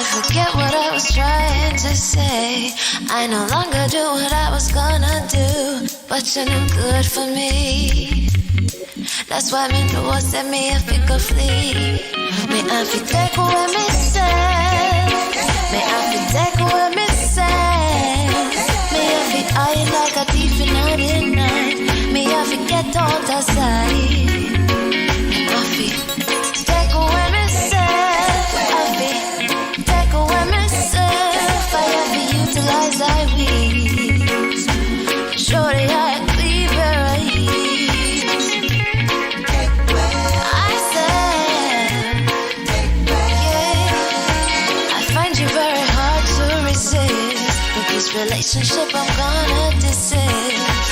I forget what I was trying to say. I no longer do what I was gonna do, but you're no good for me. That's why me know that me if it could flee. Me I fi take away me sense. Me I fi take away me sense. Me I fi hide like a thief in the night. Me I fi get out of sight. Me I fi take away me sense. I fi take away me self. I have to utilize I weeds. Shorty I cleave her eyes. I said, yeah, I find you very hard to resist. With this relationship I'm gonna desist.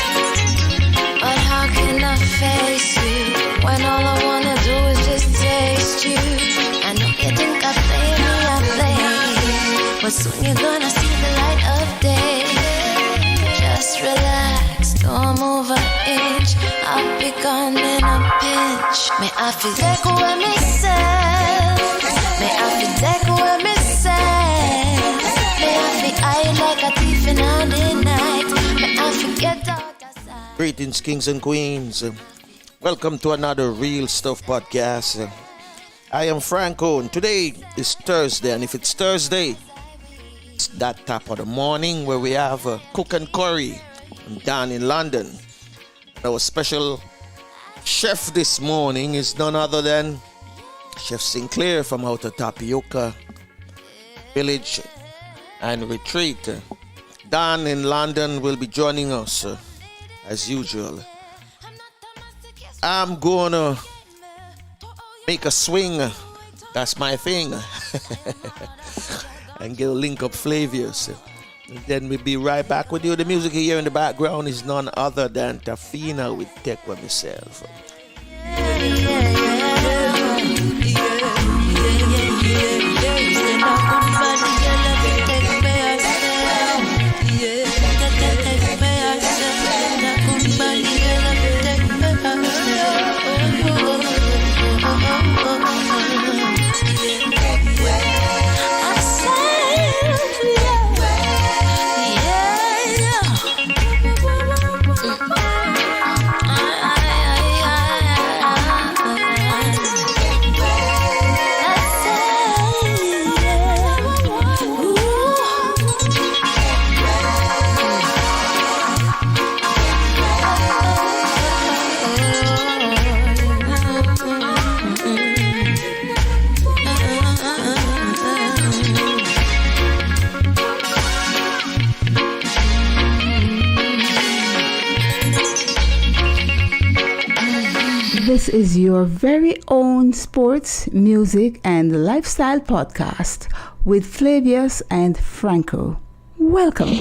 But how can I face you when all I wanna do is just taste you? I know you think I play me, I play, but soon you're gonna see the light of day. Just relax, don't move an inch. I'll be gone in a pinch. May I feel take away me sense. May I feel take away me sense. May I feel hide like a thief in the night. May I forget all the signs. Greetings, kings and queens. Welcome to another Real Stuff podcast. I am Franco, and today is Thursday. And if it's Thursday, it's that top of the morning where we have Cook and Curry down in London. Our special chef this morning is none other than Chef Sinclair from out of Tapioca Village and Retreat. Dan in London will be joining us as usual. I'm gonna make a swing, that's my thing, and get a link up Flavius. And then we'll be right back with you. The music you hear in the background is none other than Tafina with Tech With Myself. This is your very own sports, music, and lifestyle podcast with Flavius and Franco. Welcome.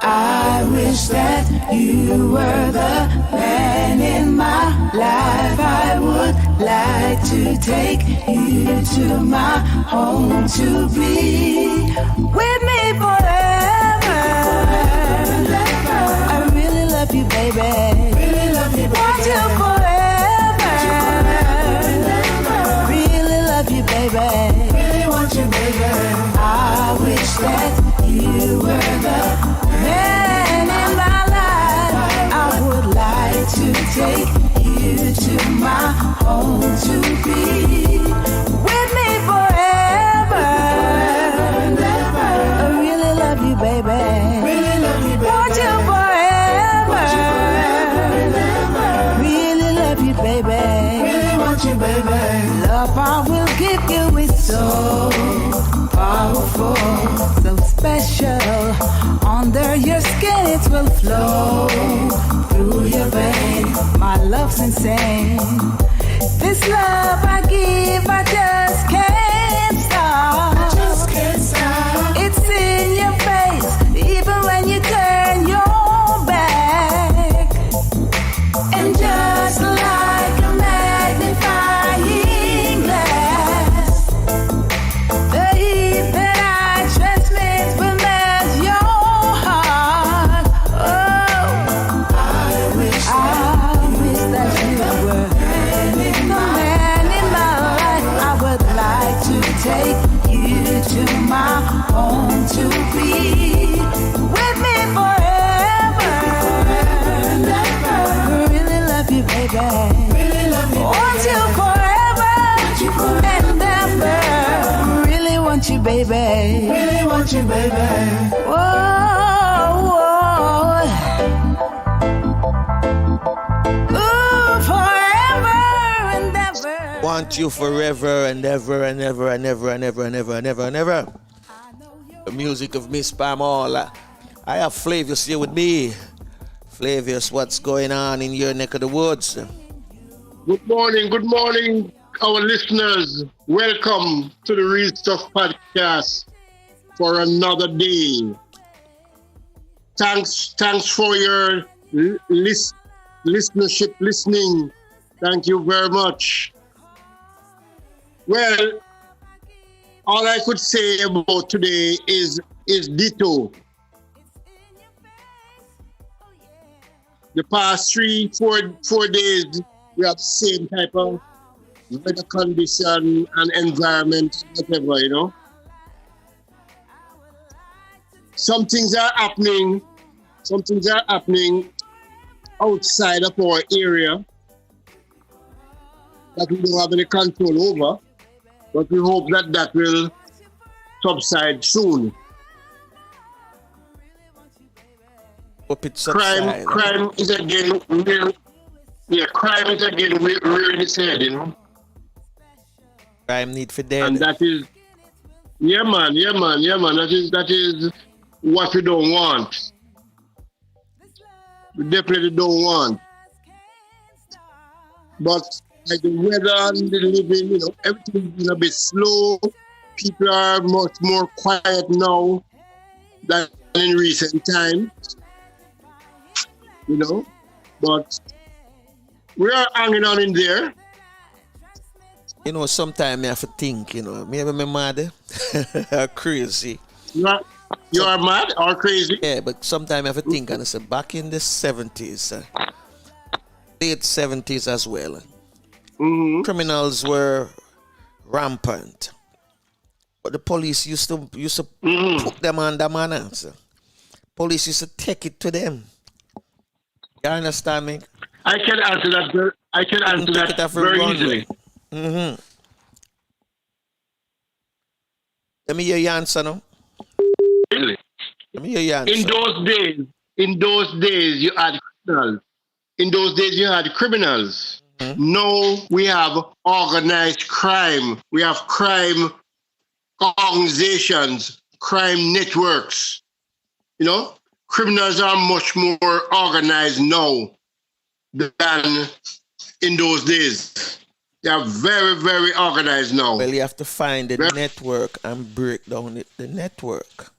I wish that you were the man in my life. I would like to take you to my home to be with me forever. I really love you, baby. Really love you, baby. Want you forever. Really love you, baby. Really want you, baby. I wish that you were the man in my life. I would like to take you to my home to be with me forever. I really love you, baby. Really love you, baby. Want you forever. Really love you, baby. Really want you, baby. Love I will give you is so powerful, so special. Under your skin it will flow through your veins. My love's insane. This love I give, I just can't stop. I just can't stop. It's in your face, even when you turn your back. And just like a magnifying glass, the Want you forever and ever. Really want you, baby. Really want you, baby. Whoa, whoa. Ooh, forever and ever. Want you forever and ever and ever and ever and ever and ever and ever and ever. The music of Miss Pamela. I have Flavius here with me. Flavius, what's going on in your neck of the woods? Good morning, our listeners. Welcome to the Real Stuff Podcast for another day. Thanks for your listenership, listening. Thank you very much. Well, all I could say about today is ditto. The past 4 days, we have the same type of weather condition and environment, whatever, you know. Some things are happening outside of our area that we don't have any control over, but we hope that will subside soon. Crime is again rearing its head, you know. Crime need for dead. And that is, yeah man. That is what we don't want. We definitely don't want. But like the weather and the living, you know, everything is a bit slow. People are much more quiet now than in recent times. You know, but we are hanging on in there. You know, sometimes I have to think, you know, maybe I'm mad or crazy. You are mad or crazy? Yeah, but sometimes I have to think, and I say, back in the 70s, late 70s as well, criminals were rampant. But the police used to put them under manners. Police used to take it to them. You understand me? I can answer that. Very easily. Let me hear your answer now. Really? Let me hear your answer. In those days, you had criminals. Now we have organized crime. We have crime organizations, crime networks. You know? Criminals are much more organized now than in those days. They are very, very organized now. Well, you have to find the network and break down the network.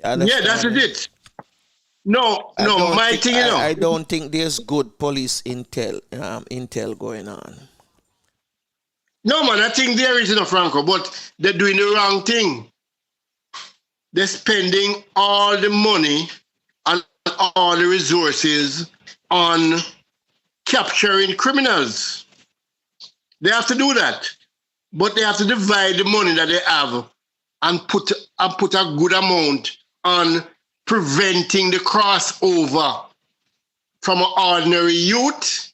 Yeah, that's it. No, my thing, you know. I don't think there's good police intel going on. No, man, I think there is enough, Franco, but they're doing the wrong thing. They're spending all the money and all the resources on capturing criminals. They have to do that. But they have to divide the money that they have and put a good amount on preventing the crossover from an ordinary youth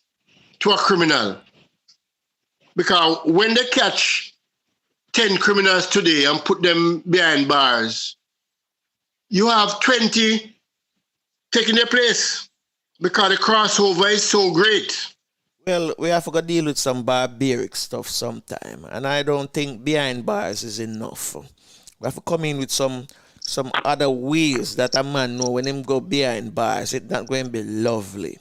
to a criminal. Because when they catch 10 criminals today and put them behind bars, you have 20 taking their place because the crossover is so great. Well, we have to deal with some barbaric stuff sometime, and I don't think behind bars is enough. We have to come in with some other ways that a man know when him go behind bars, it's not going to be lovely.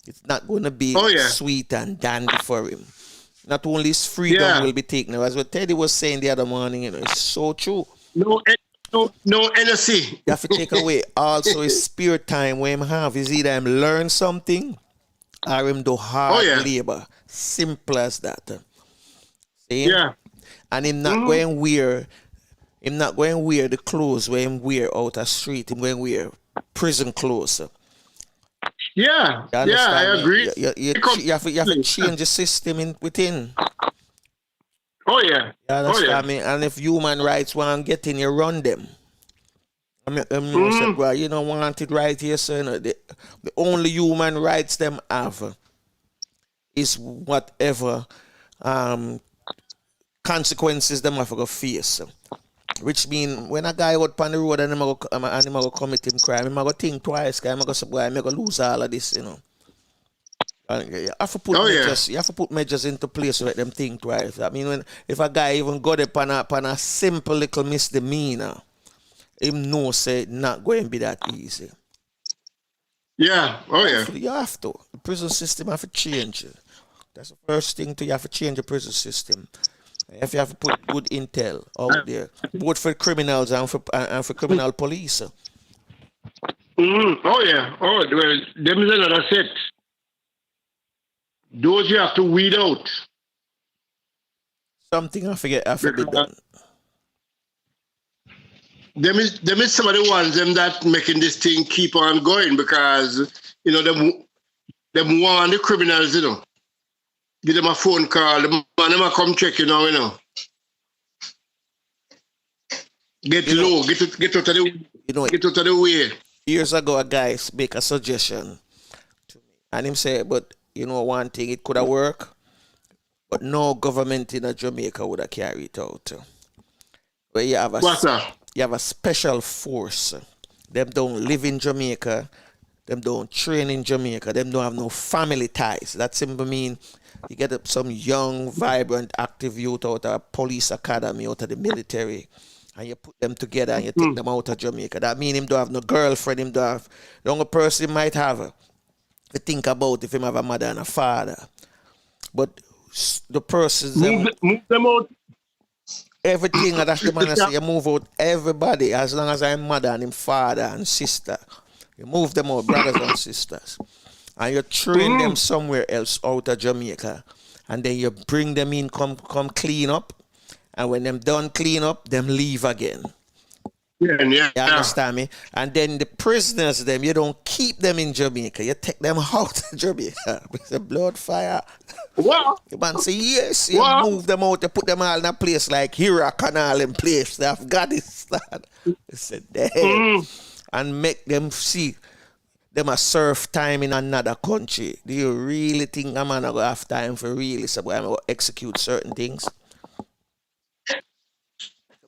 It's not going to be sweet and dandy for him. Not only his freedom will be taken, as what Teddy was saying the other morning, you know, it's so true. No NSC. You have to take away also his spare time where him have. Is either him learn something or him do hard labor. Simple as that. See? Yeah. And him not going wear the clothes where him wear out the street. Him going wear prison clothes. Yeah, I agree. You have to change the system within. Oh yeah. You understand me? And if human rights want to get in, you run them. I mean, say, well, you don't want it right here, so you know, the only human rights them have is whatever consequences them have to face. Which mean when a guy out on the road and him go commit him crime, him go think twice, guy, him go say, boy, I'm gonna lose all of this, you know. And you have to put measures, you have to put measures into place so that them think twice. I mean, if a guy even got up on a simple little misdemeanor, him know say it not going to be that easy. Yeah, You have to. The prison system have to change. That's the first thing you have to change the prison system. If you have to put good intel out there, both for criminals and for criminal police. Oh yeah. Oh, well, them is another set. Those you have to weed out. Something I forget have to be done. Them is some of the ones them that making this thing keep on going because you know them want the criminals, you know. Give them a phone call, the man them come check, you know. Get low, get out of the way. Years ago a guy make a suggestion to me and him say, but you know one thing, it could have worked, but no government in Jamaica would have carried it out. Where you have a special force. Them don't live in Jamaica, them don't train in Jamaica, them don't have no family ties. That simply mean you get some young, vibrant, active youth out of a police academy, out of the military, and you put them together and you take them out of Jamaica. That means him don't have no girlfriend, him don't have, the only person he might have to think about if him have a mother and a father. But the persons... Move them out. Everything that's the man I say, you move out everybody as long as I'm mother and him father and sister. You move them out, brothers and sisters. And you train them somewhere else out of Jamaica. And then you bring them in, come clean up. And when them done clean up, them leave again. Yeah. You understand me? And then the prisoners, them, you don't keep them in Jamaica. You take them out of Jamaica. It's a blood fire. What? You man say, yes, you move them out, you put them all in a place like Iraq and all in place, Afghanistan. They said, damn. And make them see them a serve time in another country. Do you really think a man go have time for really so I'm going to execute certain things?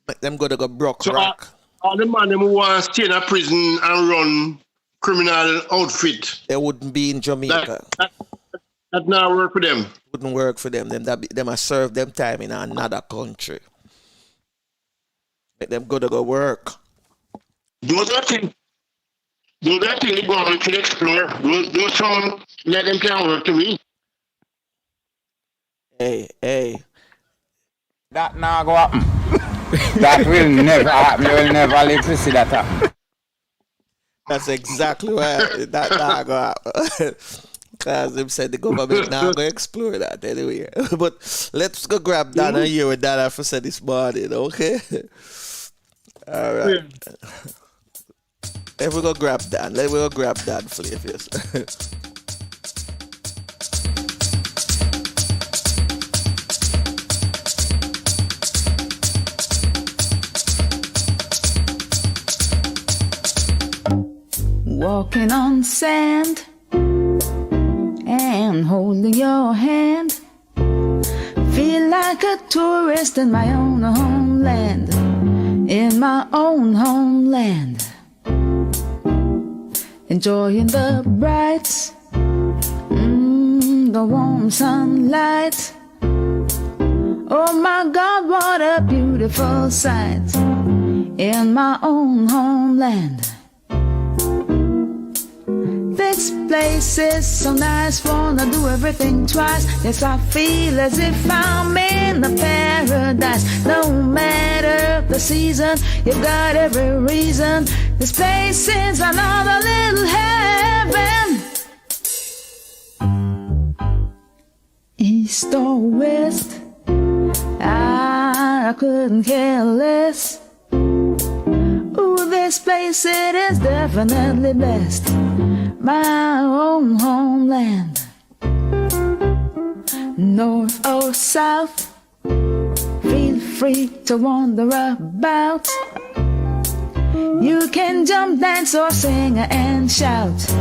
Make them go to go broke rock. All the man them who want to stay in a prison and run criminal outfit. They wouldn't be in Jamaica. That not work for them. Wouldn't work for them. Them a serve them time in another country. Make them go to go work. Do that thing the government should explore. Do some let them can work to me. Hey. That now go happen. That will never happen. You will never live to see that happen. That's exactly why that now go happen. Because them said the government now go explore that anyway. But let's go grab Dana here with Dana for said this morning, okay? All right. Let me go grab Dan. Let me go grab Dan flavors. Walking on sand and holding your hand, feel like a tourist in my own homeland, in my own homeland, enjoying the bright, the warm sunlight. Oh my God, what a beautiful sight in my own homeland. This place is so nice, wanna do everything twice. Yes, I feel as if I'm in a paradise. No matter the season, you've got every reason. This place is another little heaven. East or west, I couldn't care less. Ooh, this place, it is definitely blessed. My own homeland. North or south, feel free to wander about. You can jump, dance or sing and shout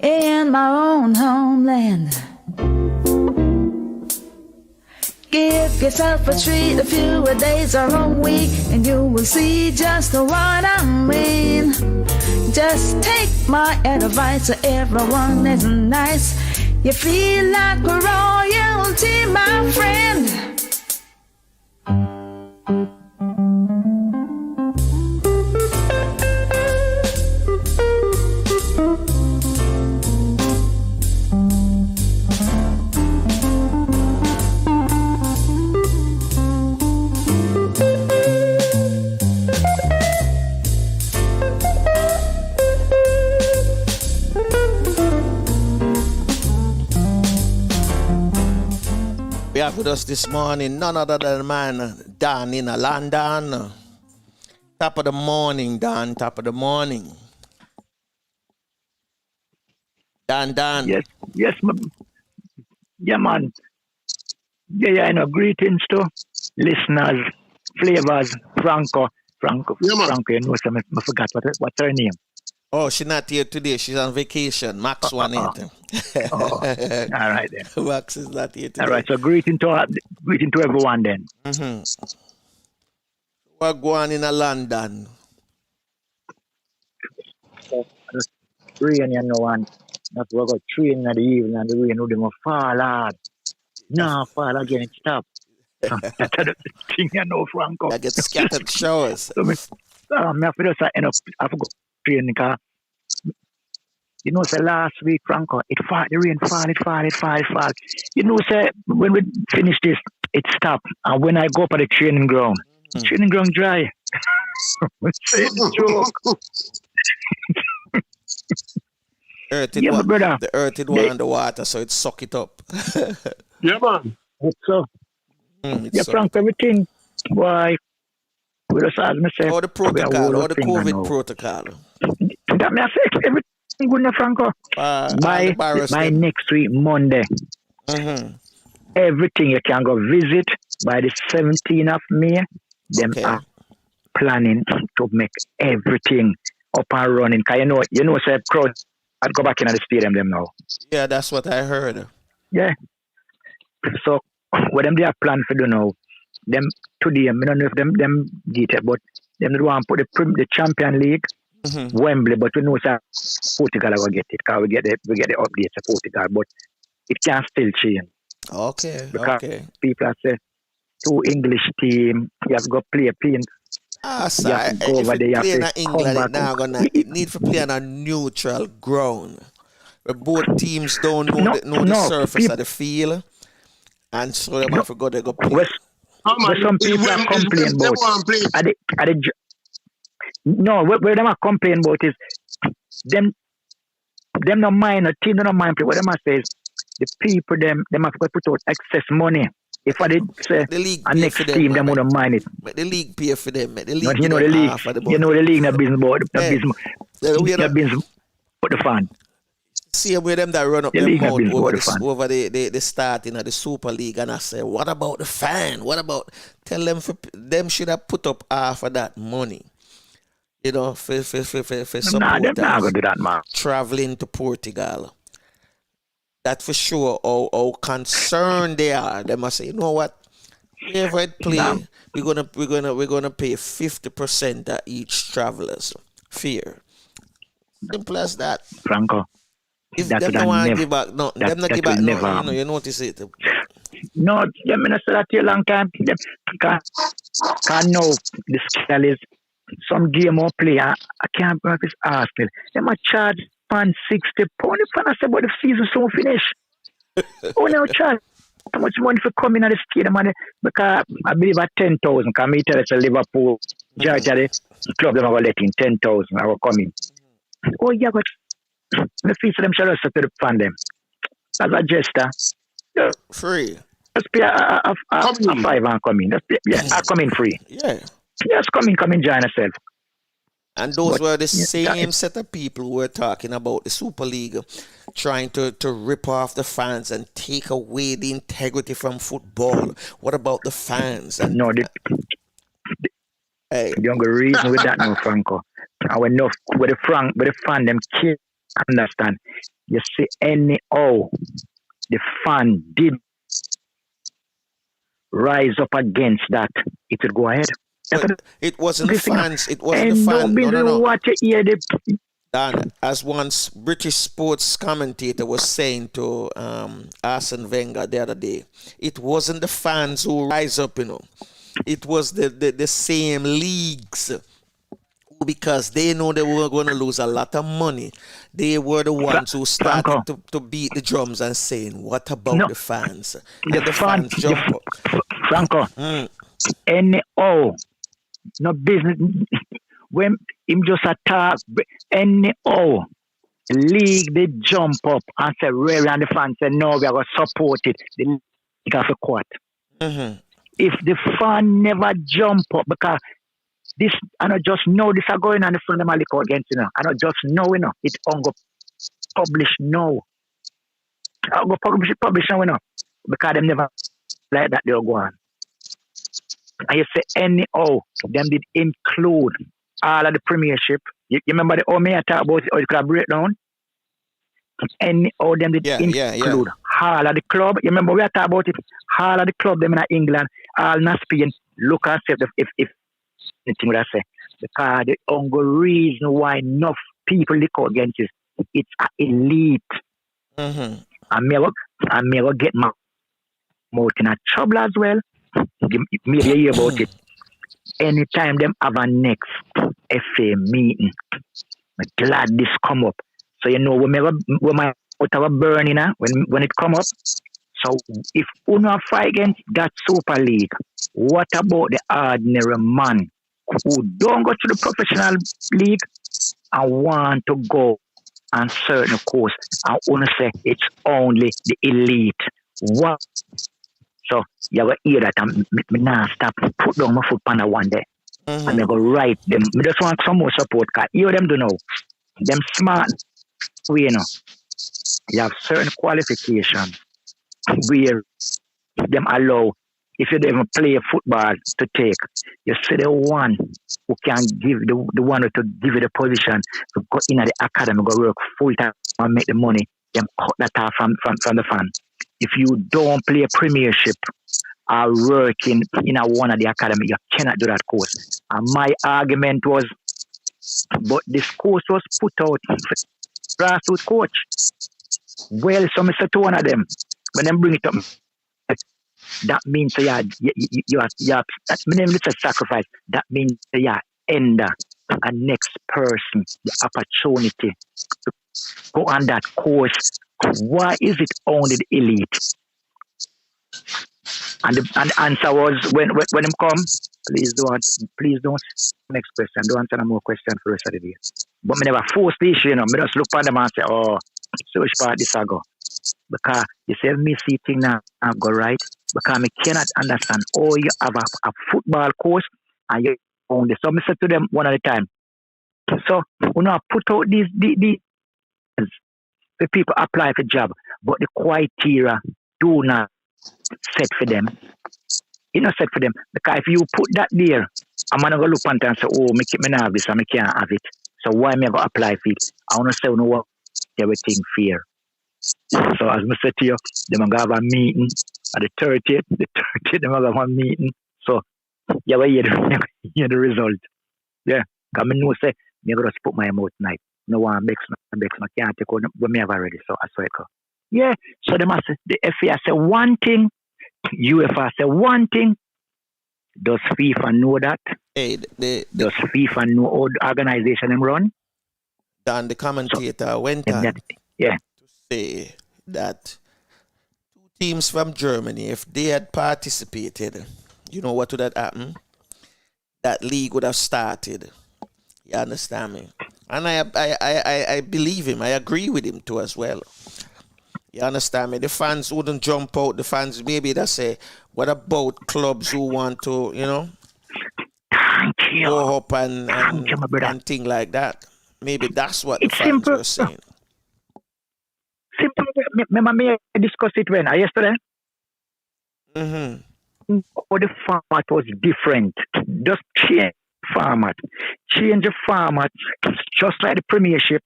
in my own homeland. Give yourself a treat, a few days or a week, and you will see just what I mean. Just take my advice, so everyone is nice. You feel like royalty, my friend. We have with us this morning none other than man Dan in London. Top of the morning, Dan. Top of the morning. Dan. Yes, yeah, man. Yeah, I know. Greetings to listeners, Flavors, Franco. Yeah, man. Franco, you know, so I forgot what's her name. Oh, she's not here today. She's on vacation. Max one All right then. Max is not here today. All right, so greeting to everyone then. Mm-hmm. We're going in London. So, rain, you know, and not we go train in the evening and the rain would go fall hard. No, fall again, it stop. That's the thing, you know, Franco. I get scattered showers. So, I have to just end up, I have to go train because, you know, say last week, Franco, the rain fall. You know, say, when we finish this, it stop. And when I go up at the training ground, training ground dry. Say joke. Earthed Yeah, one, brother. the earthed one in the water, so it suck it up. Yeah, man. So, It yeah, suck Frank, everything, why, we just as me say, all the protocol, all the COVID protocol. That me I say everything good now, Franco. By next week, Monday, everything you can go visit by the 17th of May. Them are planning to make everything up and running. Cause you know, say crowd, I'd go back in the stadium them now. Yeah, that's what I heard. Yeah. So what them they are planned for do now? Them today, I don't know if them get it, but them do want to put the Champion League, Wembley, but we know that Portugal will get it because we get the updates of Portugal, but it can still change. Okay. Because people are saying 2 English team, you have to go play a paint. So you have to go over there, you have in to England, come back. it need to play on a neutral ground where both teams don't know the surface of the field, and so they have to go there go play. What some people are complaining about. What them are complaining about is them no mind, a team no mind play. What them are say is the people them have to put out excess money. If I did say the league a next team, them wouldn't mind it. But the league pay for them. The league, you know the league. You know the league not business about the fan. See where them that run up their mouth over the starting of the Super League, and I say, what about the fan? What about tell them them should have put up half of that money, you know, for supporters they're not gonna do that, man. Traveling to Portugal. That for sure. How concerned they are. They must say, you know what? Wherever it play, we're gonna pay 50% of each traveler's fare. Simple as that. Franco. If them don't want to give back, no, them not give back, no, you notice it. No, them not say that a long time. Them can't know the scale is some game or play. I can't remember if it's Arsenal. Them a charge £60. If I say about the season so finish. Oh, now charge how much money for coming at the stadium? Because I believe at 10,000. Can me tell us a Liverpool judge at the club them are letting 10,000. I will come in. Oh yeah, but the fees of them shall also to the fan them. As a gesture. Yeah. Free. Just pay a 5 and come in. I come in free. Yeah. Yes, come in, join yourself. And those were the same set of people who were talking about the Super League trying to rip off the fans and take away the integrity from football. What about the fans? And, no, the younger reason with that no, Franco. And enough with the fan them can't understand. You see, anyhow, the fan did rise up against that, it would go ahead. But it wasn't the fans. It wasn't the And no fans. No, no, business no. what you hear the Dan, as once British sports commentator was saying to Arsene Wenger the other day, it wasn't the fans who rise up, It was the same leagues, because they know they were going to lose a lot of money. They were the ones who started to beat the drums and saying, what about the fans? Let the fans jump up. Franco, NO, no business. When him just attack, NO, league, they jump up and say, Ray, and the fans say, no, we are going to support it. The league have a court. Mm-hmm. If the fan never jump up, because this, I don't just know this are going on the front of my liquor against, I don't just know, it's on go publish now. I'll go publish now, because them never like that they'll go on. And you say anyhow, them did include all of the premiership. You remember the me I talk about it could break down? Anyhow, them did include all of the club. You remember we are talking about it? All of the club them in England, all in Spain. Look and see if anything what I say. Because the only reason why enough people look out against it, it's an elite. Mm-hmm. And me will get my mouth in a trouble as well. Maybe you hear about it. Anytime them have a next FA meeting, I'm glad this come up. So when my out of a burning when it come up. So if Uno fight against that Super League, what about the ordinary man who don't go to the professional league and want to go on certain course and Uno say it's only the elite? What? So you will hear that and me now stop, put down my foot on that one day. Mm-hmm. And I go write them. I just want some more support because you them do know. Them smart way, you have certain qualifications where them allow, if you don't even play football to take, you see the one who can give the one to give you the position to go in at the academy, go work full time and make the money, them cut that off from the fan. If you don't play a premiership or working in one of the academy, you cannot do that course. And my argument was, but this course was put out for grassroots coach. Well, so I said to one of them, when they bring it up, that means you have that means it's a sacrifice. That means you end a next person the opportunity to go on that course. Why is it only the elite? And the answer was when them come, please don't next question. Don't answer no more questions for the rest of the day. But me never force the issue, me just look at them and say, oh, so which part this I go? Because you say me see thing now I go right. Because I cannot understand. Oh, you have a football course and you own this. So I said to them one at a time. So put out these the people apply for job, but the criteria do not set for them. It's not set for them. Because if you put that there, I'm gonna go look and say, oh, me not have this and me can't have it. So why me go apply for it? I wanna say what everything fair. So as I said to you, they're gonna have a meeting at the 30th. The 30th, they're gonna have one meeting. So you will hear the result. Yeah. Because I know say, I'm gonna just put my mouth tonight. No one makes no can't take on when me have already. So I saw it go. Yeah. So they must the FA say one thing, UEFA say one thing. Does FIFA know that? Hey, does FIFA know how the organization them run? Dan, the commentator went on to say that two teams from Germany, if they had participated, you know what would have happened? That league would have started. You understand me? And I believe him. I agree with him too as well. You understand me? The fans wouldn't jump out. The fans maybe they say, what about clubs who want to, go up and thing like that? Maybe that's what the fans were saying. Simple. Remember me discussed it yesterday? Mm-hmm. Or the format was different. Just change format. Change the format. Just like the premiership.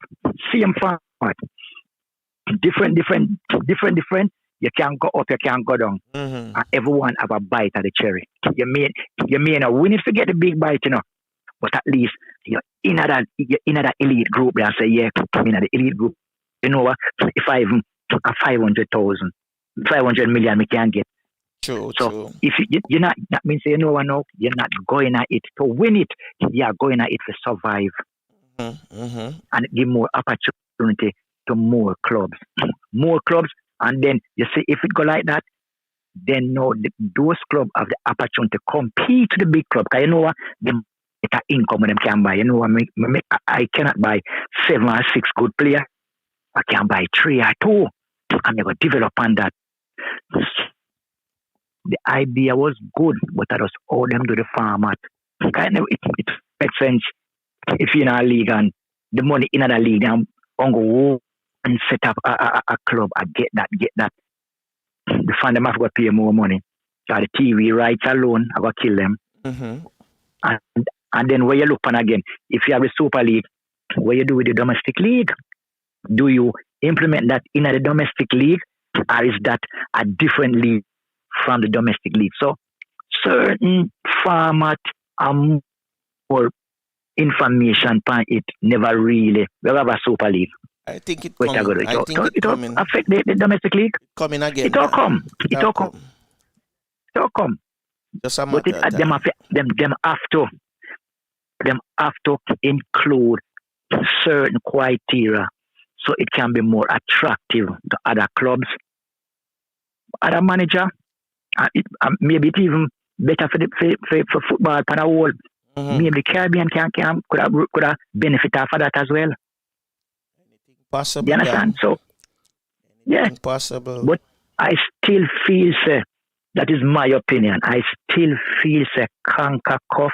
Same format. Different. You can't go up, you can't go down. Mm-hmm. And everyone have a bite of the cherry. You may not win if you get the big bite, but at least you're in that elite group there and say, yeah, I'm in the elite group. You know what? If I even a 500,000, 500 million, we can get. True, So true. if you're not, that means you know what? No, you're not going at it to win it. You're going at it to survive Mm-hmm. and give more opportunity to more clubs. More clubs, and then you see if it go like that, then no, those clubs have the opportunity to compete with the big club. Because you know what? They make an income when them can buy. You know what? I cannot buy 7 or 6 good players. I can buy 3 or 2. I'm going to develop on that. The idea was good, but I just owe them to the format. It makes sense if you're in a league and the money in another league and go and set up a club. I get that. The fan them have to pay more money. So the TV rights alone, I will kill them. Mm-hmm. And then where you look on again, if you have the Super League, what you do with the domestic league? Do you implement that in the domestic league, or is that a different league from the domestic league? So certain format and more information on it never really. We have a Super League. I think it It coming. affect the domestic league. Coming again. It all come. Just a But matter of them have to include certain criteria so it can be more attractive to other clubs, other manager. Maybe it's even better for football for the whole. Mm-hmm. Maybe the Caribbean could have benefit off of that as well. Possible. You understand? So, yeah. Possible. But I still feel, that is my opinion. I still feel, CONCACAF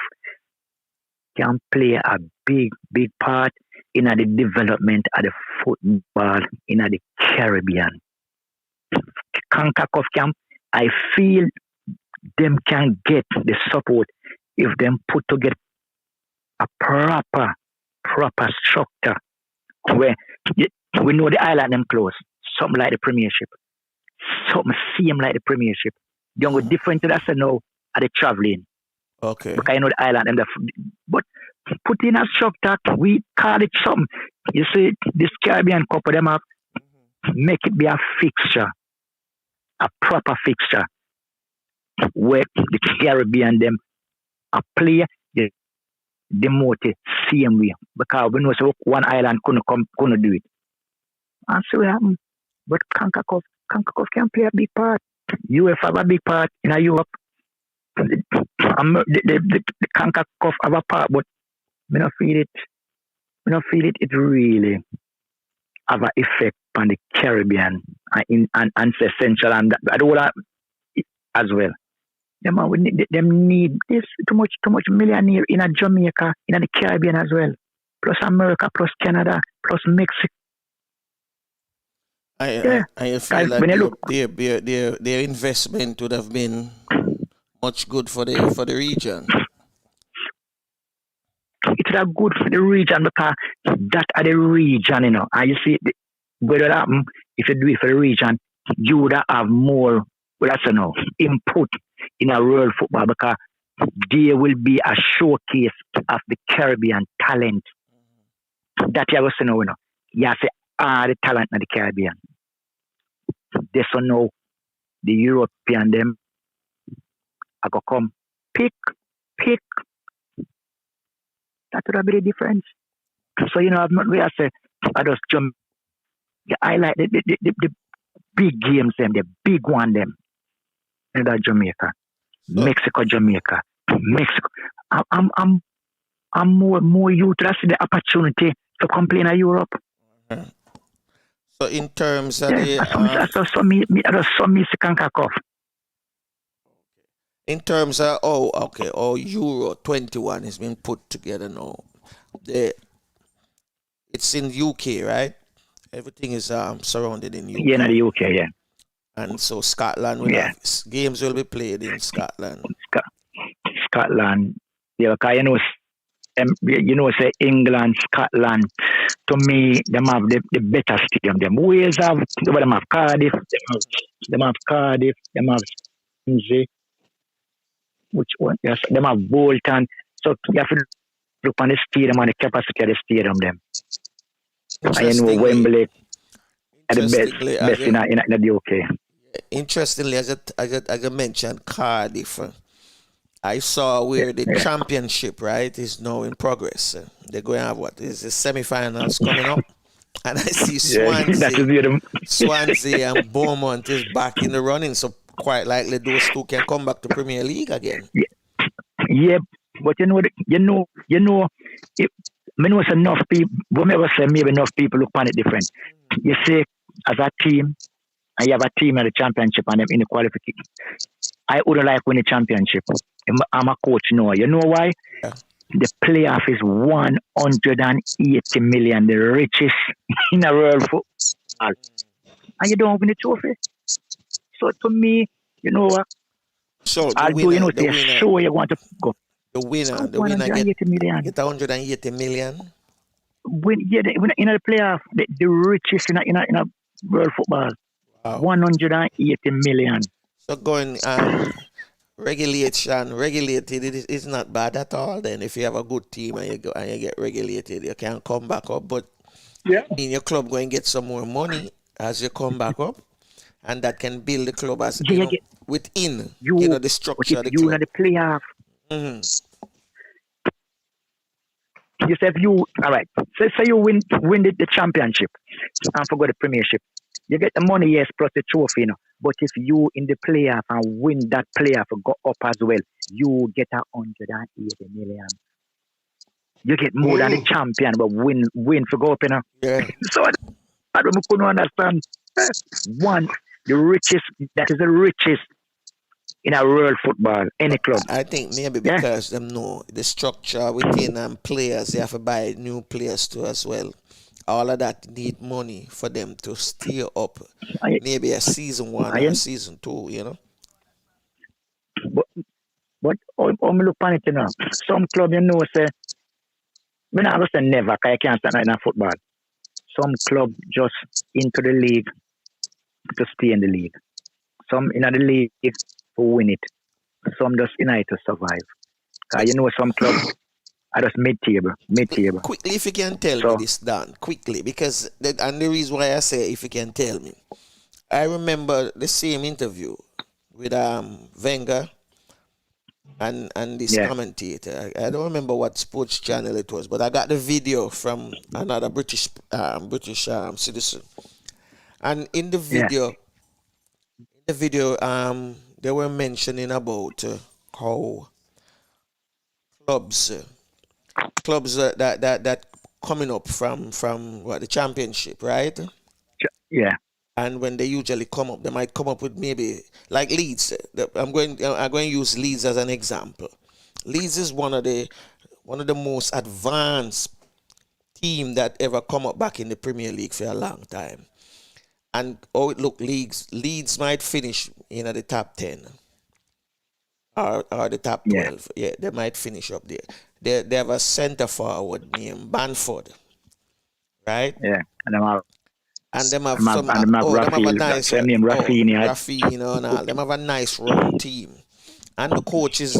can play a big part in the development of the football in the Caribbean. CONCACAF I feel them can get the support if them put together a proper structure where we know the island them close. Something like the Premiership. Something same like the Premiership. The only difference to that now are the traveling. Okay. Because I know the island them but put in a structure, we call it something. You see, this Caribbean Cup them have make it be a fixture. A proper fixture. Where the Caribbean them a play demote it same way. Because we know so one island couldn't do it. And so what happened. But CONCACAF can play a big part. UEFA have a big part in Europe. The CONCACAF have a part, but I don't feel it. It really have an effect on the Caribbean and say Central and that all that as well. Them need this too much millionaire in a Jamaica, in the Caribbean as well. Plus America, plus Canada, plus Mexico. I feel like their investment would have been much good for the region. It would have good for the region because that are the region, And you see, whether that happen, if you do it for the region, you would have more, input in a world football because there will be a showcase of the Caribbean talent. That you have to know, You have to all the talent in the Caribbean. They so know the European them I go come pick. That would have been the difference. So I've not really say I just jump. I like the big games them, the big one them. In that Jamaica, Mexico. I'm more youth to see the opportunity to complain in Europe. So in terms of CONCACAF. In terms of Euro 21 has been put together now. It's in UK, right? Everything is surrounded in UK. Yeah, in the UK, yeah. And so Scotland games will be played in Scotland. Scotland, yeah, because say England, Scotland. To me, them have the better stadium. Them Wales have Cardiff. them have Cardiff, them have Swansea, which one? Yes, them have Bolton. So you have to look on the stadium and the capacity of the stadium them. And you know Wembley are the Interestingly, best in the UK. Interestingly, as I mentioned, Cardiff. I saw where the championship, right, is now in progress. They're going to have what is the semi-finals coming up, and I see Swansea and Beaumont is back in the running. So quite likely those two can come back to Premier League again. Yeah, but you know, if, I know it's enough people. Whomever say maybe enough people look on it different. You see, as a team, and you have a team in the championship and them in the qualification. I wouldn't like win the championship. I'm a coach now. You know why? Yeah. The playoff is 180 million, the richest in the world football. And you don't win the trophy. So to me, you know what? So although you know they're sure you want to go. The winner get 180 million. In the playoff, the richest in a world football. Wow. 180 million. So going regulated is not bad at all. Then if you have a good team and you get regulated, you can come back up. But in your club, go and get some more money as you come back up, and that can build the club as within the structure of the club. You the playoff. Mm-hmm. You say if you all right. Say you win the championship and forget the premiership. You get the money, yes, plus the trophy, you know. But if you in the playoff and win that playoff, go up as well, you get 180 million. You get more than the champion, but win for go up, you know. Yeah. So I couldn't understand. The richest, that is the richest in a world football, any club. I think maybe because them know the structure within players, they have to buy new players too as well. All of that need money for them to stay up. Maybe a season 1 or season 2, you know. But I'm look on it, you know. Some club, you know, say, I never say never, because I can't stand in football. Some club just into the league to stay in the league. Some in the league to win it. Some just in it to survive. Because you know, some clubs are just mid-table. Quickly, if you can tell me this, Dan, quickly, because and the reason why I say if you can tell me, I remember the same interview with Wenger and this commentator. I don't remember what sports channel it was, but I got the video from another British citizen, and in the video, they were mentioning about how clubs that coming up from what, the championship, right? Yeah. And when they usually come up, they might come up with maybe like Leeds. I'm going to use Leeds as an example. Leeds is one of the most advanced team that ever come up back in the Premier League for a long time. And Leeds might finish in the top 10 or the top 12. Yeah, they might finish up there. They have a centre forward named Bamford, right? Yeah, and them have a nice Rafinha and all. Them have a nice run team, and the coach is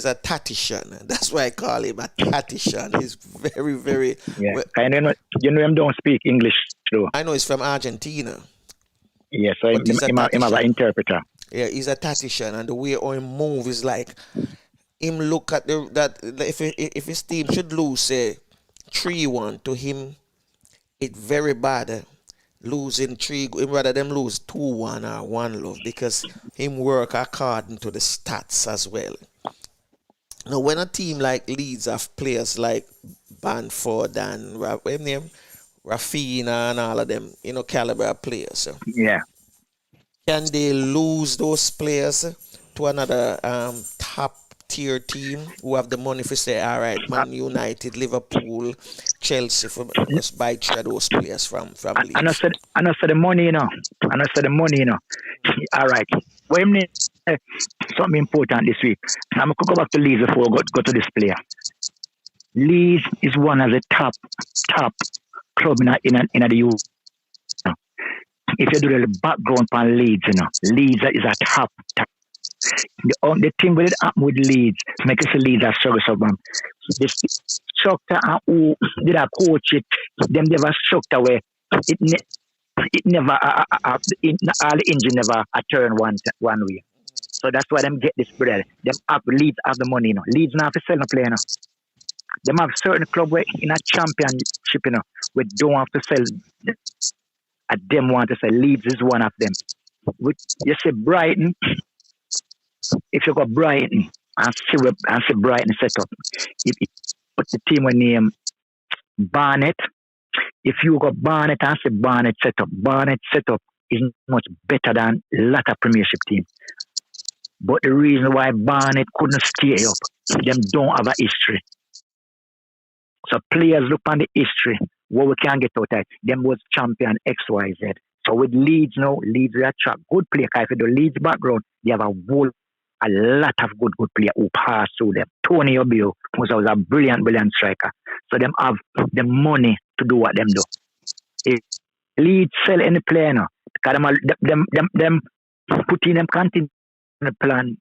a tactician. That's why I call him a tactician. He's very, very. Yeah, you know him don't speak English though. I know he's from Argentina. Yeah, so he have an interpreter. Yeah, he's a tactician, and the way he move is like him look at if his team should lose, say 3-1 to him, it's very bad. Losing 3, rather them lose 2-1 or 1-0 because him work according to the stats as well. Now, when a team like Leeds have players like Bamford and Rafinha and all of them, caliber players. Yeah. Can they lose those players to another top tier team who have the money for say, all right, Man United, Liverpool, Chelsea, for just buy those players from Leeds? And I said the money, All right. Well, something important this week. I'm going to go back to Leeds before I go to this player. Leeds is one of the top club in the UK. if you do the background on Leeds, Leeds is a top. The thing with it happen with Leeds, make it Leeds are struggle so man. This structure and who did a coach it, them never structure where it never all the engine never turn one way. So that's why them get this bread. Them have Leeds have the money, Leeds now have to sell no player, Them have certain club where in a championship, we don't have to sell. At them want to sell. Leeds is one of them. You say Brighton. If you got Brighton and see Brighton set up, if put the team with name Barnet. If you got Barnet and see Barnet set up is much better than a lot of Premiership teams. But the reason why Barnet couldn't stay up, them don't have a history. So players look on the history, what we can get out of it. Them was champion XYZ. So with Leeds now, Leeds attract good players. If you do Leeds background, they have a lot of good players who pass through them. Tony Obio was a brilliant striker. So them have the money to do what them do. If Leeds sell any player now, because them put in them contingency plan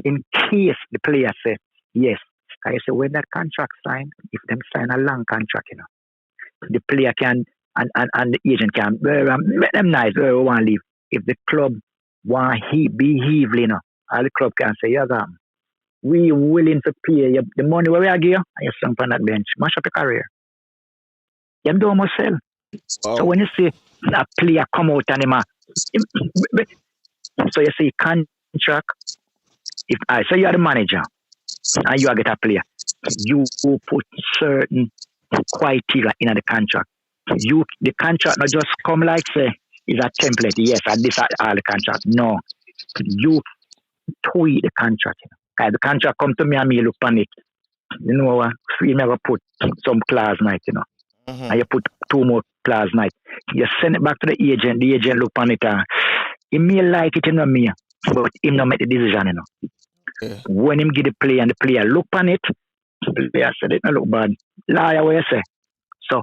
in case the player say yes. I say when that contract signed, if them sign a long contract, the player can and the agent can make them nice where we want to leave. If the club want be heavily, all the club can say, yes, we willing to pay you the money where we are give you, and you sunk on that bench. Mash up your career. Them don't must sell. Oh. So when you see a player come out and so you see contract, if I say you're the manager and you get a player, you put certain criteria in the contract. The contract not just come like say is a template. Yes, and this are all the contract. No, you tweak the contract. The contract come to me and me look on it. You never put some clause night, and you put 2 more clause night. You send it back to the agent look on it. He may like it, me, but he not make the decision, Okay. When him give the player and the player look on it, the player said it not look bad. Liar, what you say? So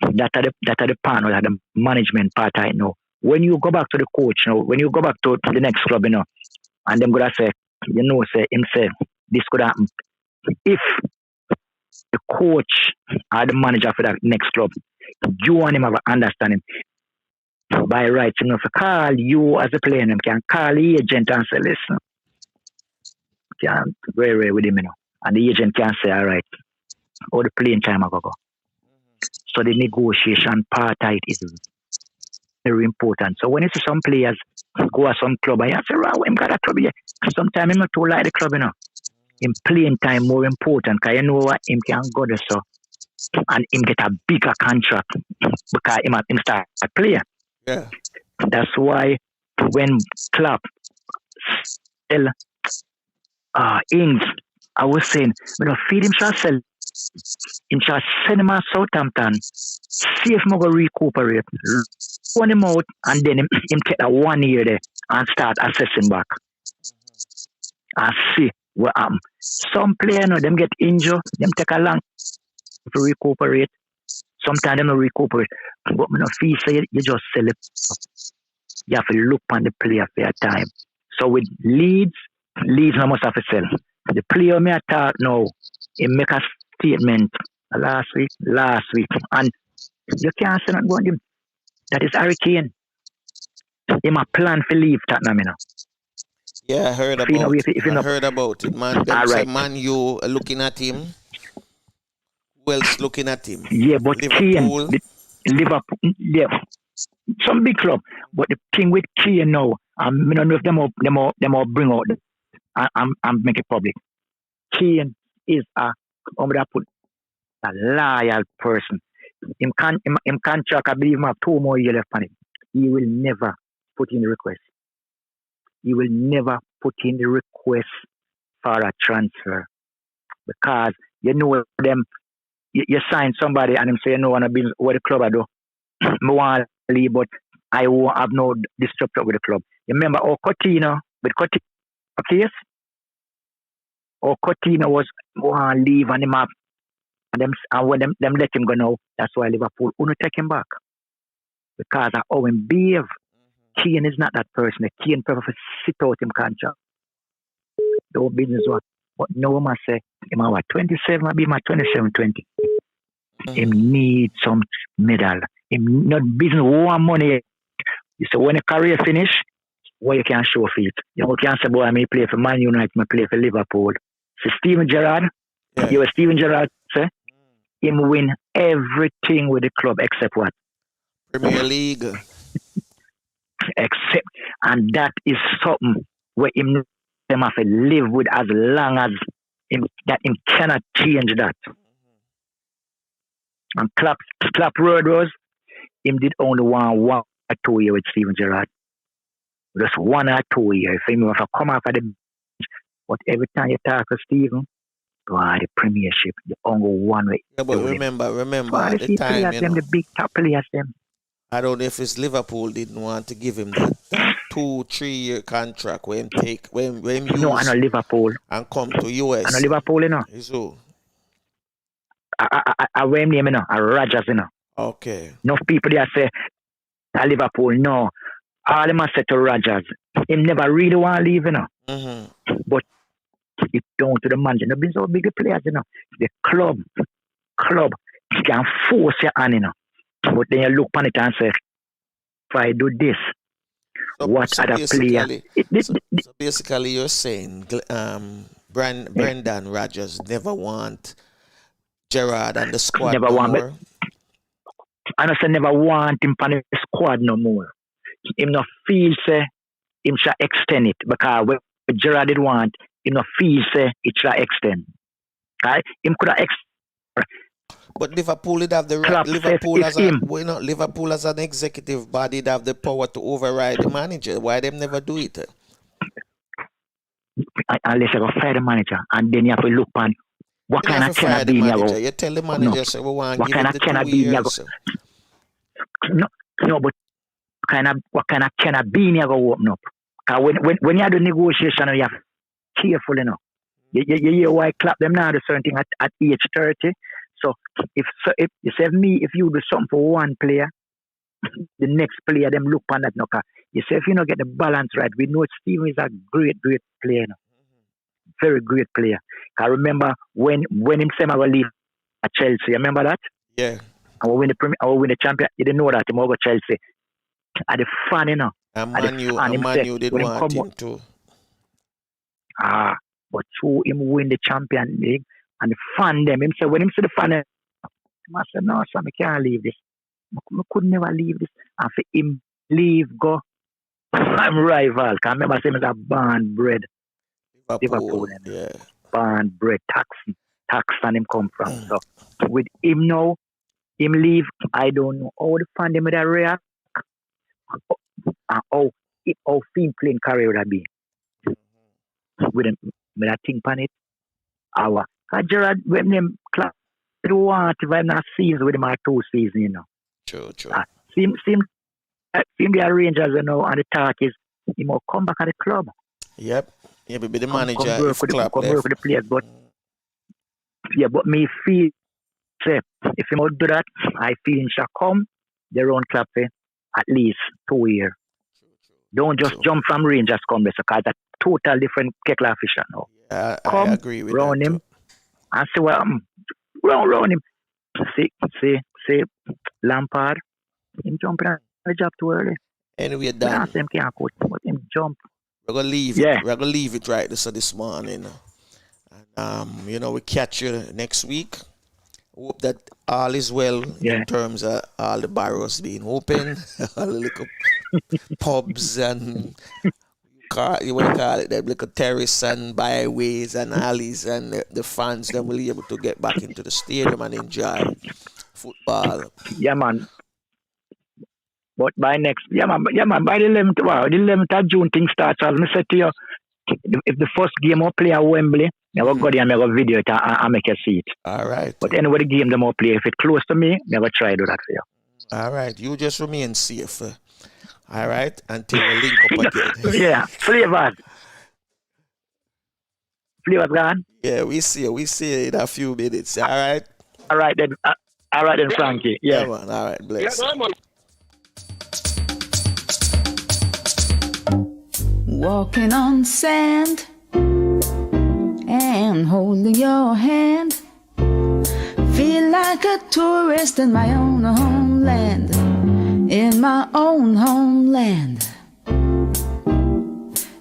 that are the part, that the management part I know. When you go back to the coach, when you go back to the next club, and them gonna say, say him say this could happen. If the coach or the manager for that next club, you want him have an understanding. By rights, if call you as a player, and can call the agent and say, listen, can very with him, and the agent can say, all right, all the playing time I go. So the negotiation part of it is very important. So when you see some players go to some club and you say, right, him got a club here. Sometimes him not too like the club, In playing time more important because you know what him can go there so and him get a bigger contract because him start a player. Yeah. That's why when Klopp sell Ings, I was saying, feed him shall sell. Him shall send him out Southampton, see if him go recuperate, run him out, and then him take that 1 year there and start assessing back. And see what happen. Some players, them get injured, them take a long to recuperate. Sometimes them not recuperate. But me no feel say you just sell it. You have to look on the player for your time. So with Leeds no must have to sell. The player me attack now, he make a statement last week, and you can't say not about him. That is Harry Kane. Him a plan for leave Tottenham, Yeah, I heard about it. I heard about it, man. Them say, man, you looking at him. Who else looking at him? Yeah, but Liverpool. Kane, Liverpool, yeah, some big club. But the thing with Kane now, I don't know if them all bring out and make it public. Kane is a loyal person. Him contract, I believe him have 2 more years left on it. He will never put in the request. He will never put in the request for a transfer because them. You sign somebody and him say, no, want to be what the club I do. I want to leave, but I won't have no disruption with the club. You remember Coutinho with Coutinho case? Coutinho was want to leave and him up. And when them let him go now, that's why Liverpool want to take him back. Because of how him behave. Kane is not that person. Kane prefer to sit out him contract. The whole business one. But no man say, him a what, 27, maybe my 27, 20. Him need some medal. Him not business one money. You say when a career finish, what you can show for it. You can't say, boy, I may play for Man United, I play for Liverpool. So Steven Gerrard, you know Steven Gerrard say, him win everything with the club except what? Premier League. Except, and that is something where him have to live with as long as him, that him cannot change that. And Clap word was, him did only one or 2 years with Steven Gerrard. Just 1 or 2 years. For him have to come off of the bench. But every time you talk to Steven, the Premiership, the only one way. Yeah, but remember at the time, players, them, the big top players, them. I don't know if it's Liverpool didn't want to give him that 2-3 year contract when him use no, I know Liverpool and come to US. I know Liverpool, you know. So I wear him name, you know, a Rodgers, you know. Okay. Enough people there say Liverpool, no. All them say to Rodgers. Him never really want to leave, you know. But it's down to the manager. No been so big players, you know. The club can force your hand, you know. But then you look on it and say, if I do this, what other player? So basically, you're saying Brendan Rodgers never want Gerrard and the squad never no want more? I say never want him on the squad no more. Him not feel say him shall extend it because when Gerrard did want, him not feel say it shall extend. Right? Him could have extend. But Liverpool would have the right. Liverpool as an executive body would have the power to override the manager. Why them never do it? Unless you go fire the manager, and then you have to look on what kind of can be manager. You tell the manager, say we want to give him the 2 years. No, but what kind of can be you go open up? When you have the negotiation, you have to be careful, you know. You hear why clap them now, the certain thing at age 30. So if you say me, if you do something for one player, the next player them look on that. No, you say if you don't get the balance right, we know Steven is a great player, no? Very great player. I remember when him said I will leave at Chelsea. You remember that? Yeah. I will win the champion. You didn't know that him over Chelsea. At the fan, you know. And Man U did want him too. But through him win the Champion League and the fan them, him say when him see the fan, I said, no, son, I can't leave this. I could never leave this. And for him leave, go. I'm rival. I remember saying it's a band bread. Liverpool. Yeah. Band bread, tax and him come from. So with him now, him leave, I don't know how the fan them would react. How film playing career would have been. With him. But I think on it, Gerrard, when them class, do want if I'm not season with him or 2 seasons, you know. True. Seem the Rangers, you know, and the talk is he will come back at the club. Yep. Yeah, but the manager come is work with the players, but me feel say if he will do that, I feel he shall come their own club for at least 2 years. Don't just jump from Rangers come there, because that's total different kettle of fish now. Yeah, come, I agree with round that him, too. and see what round him. See, Lampard, him jumping on the job too early. Anyway, Dan, him can't coach, but him jump. We're gonna leave it. We're gonna leave it right this morning. And we catch you next week. Hope that all is well in terms of all the barrows being open, all the little pubs and what you call it, the little terrace and byways and alleys, and the fans then will be able to get back into the stadium and enjoy football. Yeah, man. But by by the 11th of June thing starts. As I said to you, if the first game will play at Wembley, I will go there and make a video it and make you see it. All right. But anyway, the game them will play. If it's close to me, I will try to do that for you. All right. You just remain safe. All right. Until we link up again. Yeah. Flavors gone? Yeah, we see you in a few minutes. All right. All right then. Frankie. Yeah. Man. All right. Bless. Yeah, man. walking on sand and holding your hand. Feel like a tourist in my own homeland, in my own homeland.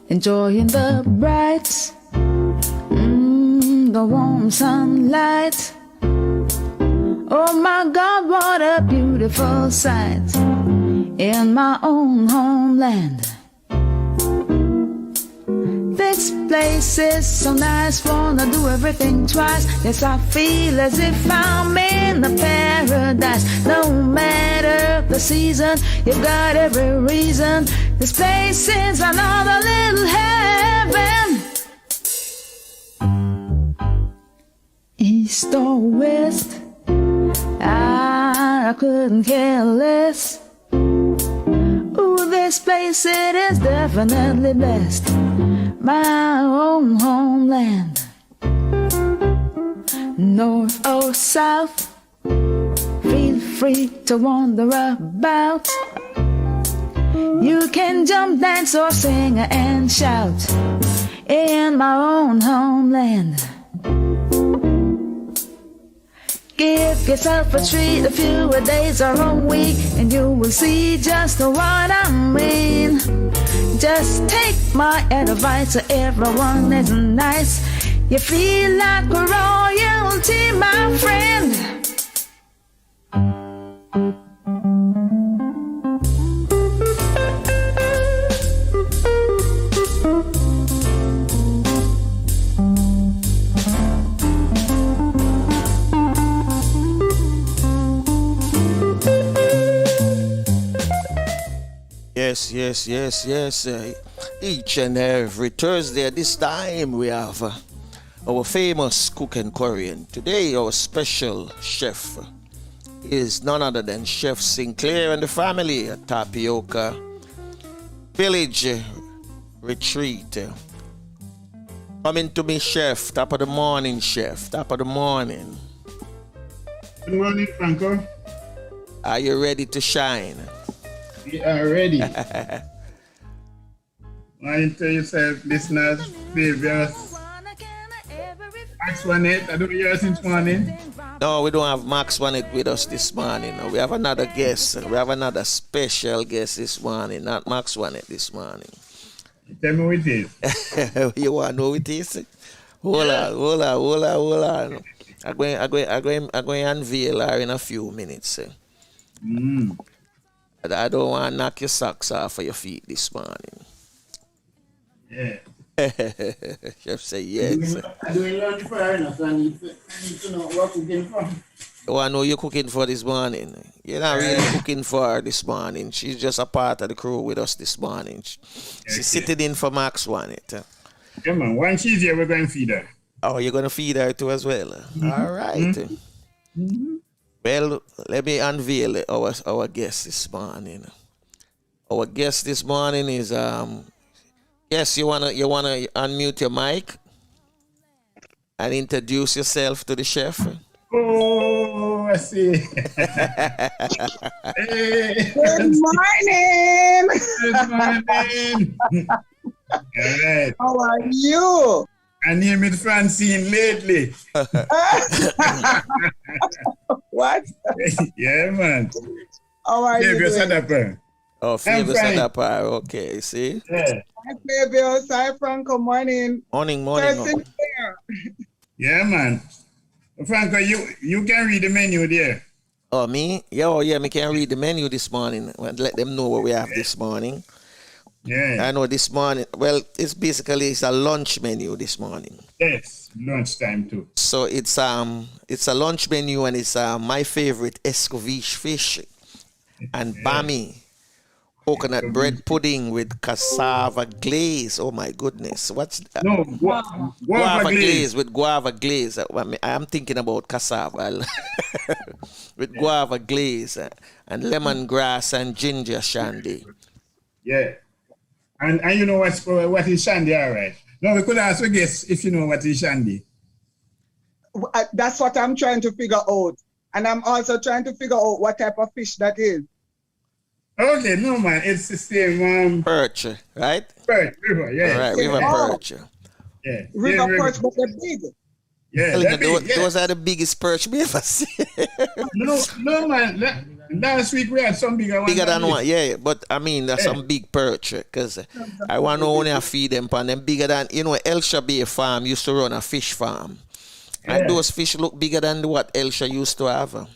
Enjoying the bright, the warm sunlight. Oh my God, what a beautiful sight in my own homeland. This place is so nice, wanna do everything twice. Yes, I feel as if I'm in a paradise. No matter the season, you've got every reason. This place is another little heaven. East or west, I couldn't care less. Ooh, this place, it is definitely blessed. My own homeland. North or south, feel free to wander about. You can jump, dance, or sing and shout in my own homeland. Give yourself a treat, a few days or a week, and you will see just what I mean. Just take my advice, everyone is nice. You feel like royalty, my friend. Yes. Each and every Thursday at this time we have our famous cook and curry. And today our special chef is none other than Chef Sinclair and the family at Tapioca Village Retreat. Coming to me, chef. Top of the morning, chef. Top of the morning. Good morning, Franco. Are you ready to shine? We are ready. Mind to yourself, listeners, previous Max 18. I don't hear since morning. No, we don't have Max 18 with us this morning. No, we have another guest. We have another special guest this morning, not Max 18 this morning. Tell me who it is. You want to know who it is? Hold on. I'm going to unveil her in a few minutes. I don't want to knock your socks off of your feet this morning. Yeah. Chef say yes. I'm doing lunch for her enough, so I need to know what cooking for. Oh, I know you're cooking for this morning. You're not really cooking for her this morning. She's just a part of the crew with us this morning. She's sitting in for Max 18. Yeah, man. Once she's here, we're going to feed her. Oh, you're going to feed her too as well? All right. Well, let me unveil our guest this morning. Our guest this morning is yes, you wanna unmute your mic and introduce yourself to the chef. Oh, I see. Hey. Good morning. Good morning. All right. How are you? I name it Francine lately. What? Yeah, man. How are you doing? Oh, Fabius Adapa. Okay, see? Yeah. Hi, Fabius. Hi, Franco. Morning. Morning. Yeah, man. Franco, you can read the menu there. Oh, me? Yeah, me can read the menu this morning. Let them know what we have this morning. Yeah. I know this morning. Well, it's a lunch menu this morning. Yes, lunchtime too. So it's a lunch menu, and it's my favorite Escoviched fish and Bammy coconut bread pudding with cassava glaze. Oh my goodness, what's that? No, guava glaze with guava glaze. I'm thinking about cassava with guava glaze and lemongrass and ginger shandy. Yeah. And you know what is shandy, all right? No, we could also guess if you know what is shandy. That's what I'm trying to figure out. And I'm also trying to figure out what type of fish that is. Okay, no man, it's the same Perch, right? perch, river, All yeah. right, river Oh, perch. Yeah, same river river. perch, but they're big. Yeah, Telling you, that big, yeah. those are the biggest perch we ever see. No man. Last week we had some bigger ones. Bigger than this. one, yeah. But I mean, there's Yeah. some big perch because I want to only feed them, and them bigger than Elsha Bay Farm used to run a fish farm, and Yeah. those fish look bigger than what Elsha used to have.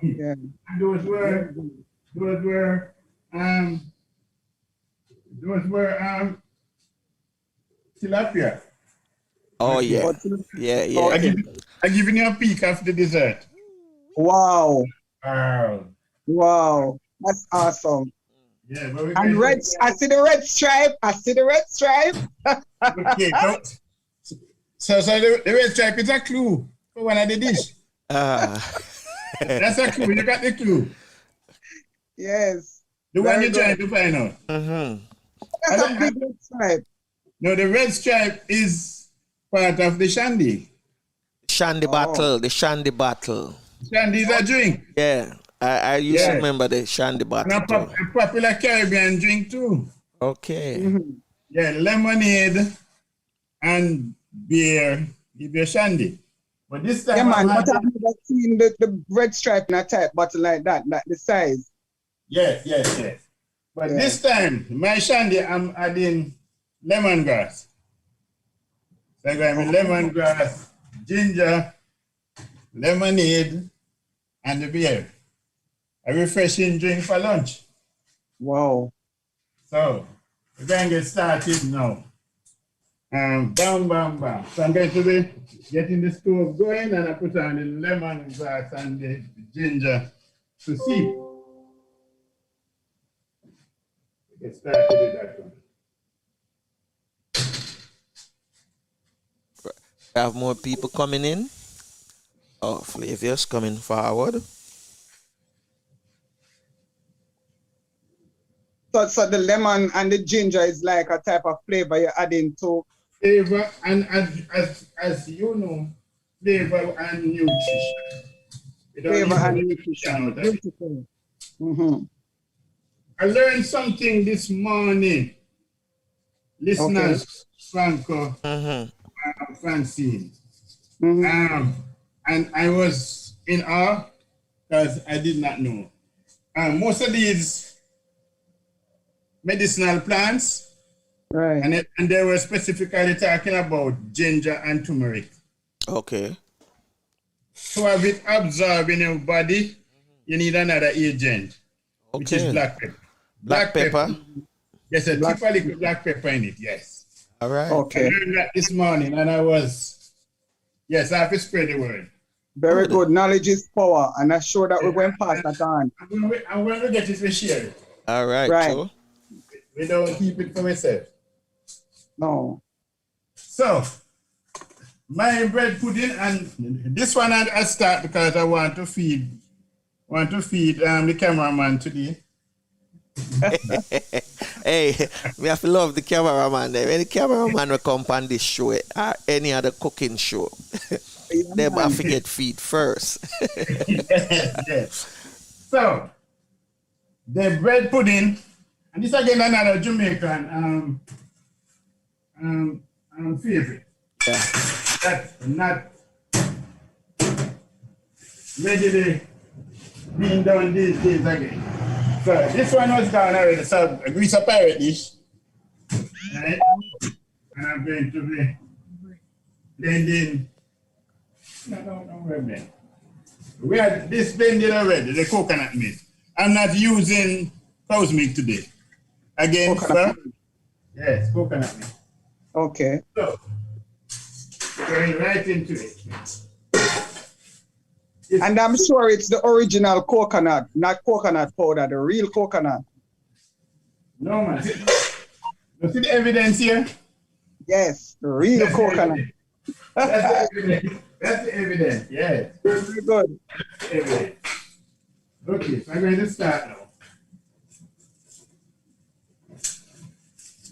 Yeah. Those were um those were tilapia. Oh yeah, But, yeah, yeah. I giving you a peek of the dessert. wow. Wow. Wow. That's awesome. Yeah, but we And red, I see the red stripe. I see the red stripe. okay, so the red stripe is a clue for one of the dish. That's a clue. You got the clue. Yes. The one Very you're good. trying to find out. That's a big red stripe. No, the red stripe is part of the shandy. Shandy bottle, the shandy bottle. Shandy is a drink. Yeah, I used to Yeah. remember the shandy And bottle a too. popular Caribbean drink too. Okay. Yeah, lemonade and beer is your shandy. But this time, Yeah, man. I'm But I've never seen the red stripe in a type bottle like that, the size. yes. But Yeah. this time, my shandy, I'm adding lemongrass. So I'm going with lemongrass, ginger, lemonade, and the beer. A refreshing drink for lunch. Wow. So we're going to get started now. Bam, bam, bam. So I'm going to be getting the stove going and I put on the lemongrass and the ginger to see. Get started with that one. Have more people coming in. Oh, Flavius coming forward. So the lemon and the ginger is like a type of flavor you're adding to. Flavor and as you know, flavor and nutrition. We don't Flavor need and to nutrition. know that. Beautiful. Mm-hmm. I learned something this morning. Listeners, Franco, Francine. And I was in awe because I did not know. Most of these medicinal plants, Right. and they were specifically talking about ginger and turmeric. Okay. To have it absorbed in your body, you need another agent, which is Okay. black pepper. Black pepper. Yes, a tip of liquid black pepper in it, yes. All right. I Okay. learned that this morning and I was, yes, I have to spread the word. Very good. Knowledge is power, and I'm sure that we're going to pass that on. I'm going to get it to share it. All right. Right. So, We don't keep it for myself. No. So, my bread pudding, and this one I start because I want to feed the cameraman today. hey, we have to love the cameraman there. When the cameraman will come on this show or any other cooking show, they have to get feed first. Yes. So, the bread pudding, and this again another Jamaican favorite. Yeah. That's not readily being done these days again. So this one was done already. So a grease up pirate dish. Right? And I'm going to be blending. No, man. We had this blended already, the coconut milk. I'm not using cow's milk today. Again, Coconut sir. Yes, coconut milk. Okay. So, going right into it. And I'm sure it's the original coconut, not coconut powder, the real coconut. No, man. You see the evidence here? Yes, the real That's the coconut. evidence. That's the evidence. That's the evidence, yes. Very good. Evidence. Okay, so I'm going to start now.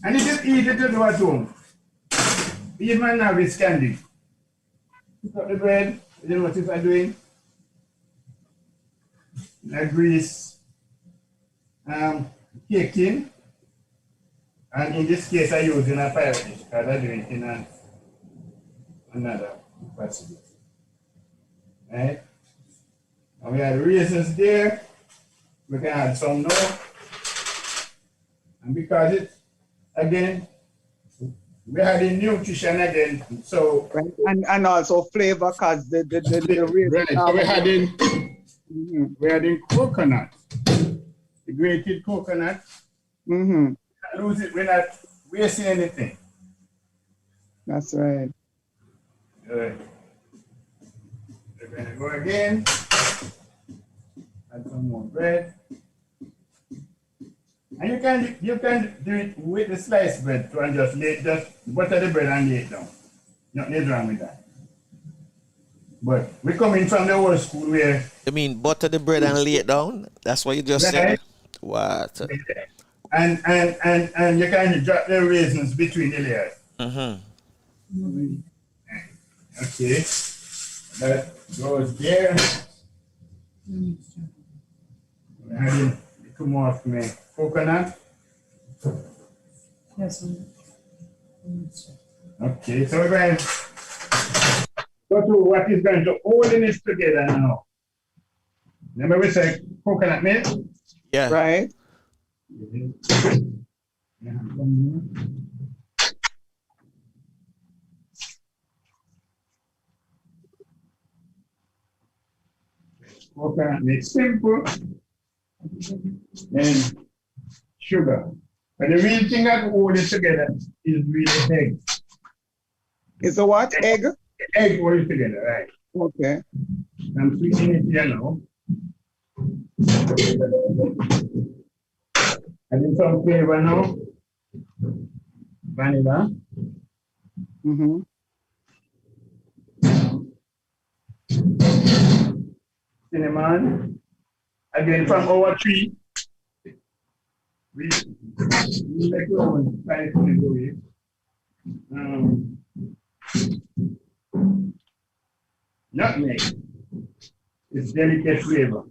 And you just eat it to do at home. Eat my now with candy. Pick up the bread. You know what I'm doing? The grease. Cake and in this case I use in a pirate dish because I do it in another recipe. Right? And we have the raisins there. We can add some now. And because it's, again, we had the nutrition again, so Right. And also flavor, because the right. So we had in coconut, the grated coconut. Mm-hmm. Lose it, we're not wasting anything. That's right. Good. We're gonna go again. Add some more bread. And you can do it with the sliced bread too, and just butter the bread and lay it down. Nothing wrong with that. But we're coming from the old school where You mean butter the bread and lay it down? That's what you just said? What? and you can drop the raisins between the layers. Mm-hmm. Okay. That goes there. We're having a little more of my coconut. Yes. Okay, so we're going to go to what is going to hold this together now. Remember we said coconut milk? Yeah. Right. Yeah. Coconut milk, simple, and sugar. But the real thing that hold it together is really egg. Is the what? Egg? Egg hold it together, right? Okay. I'm sweetening it here now. Adding some flavor now. Vanilla. Mm-hmm. Cinnamon. Again from our tree. We make our own spice away. Nutmeg. It's delicate flavor.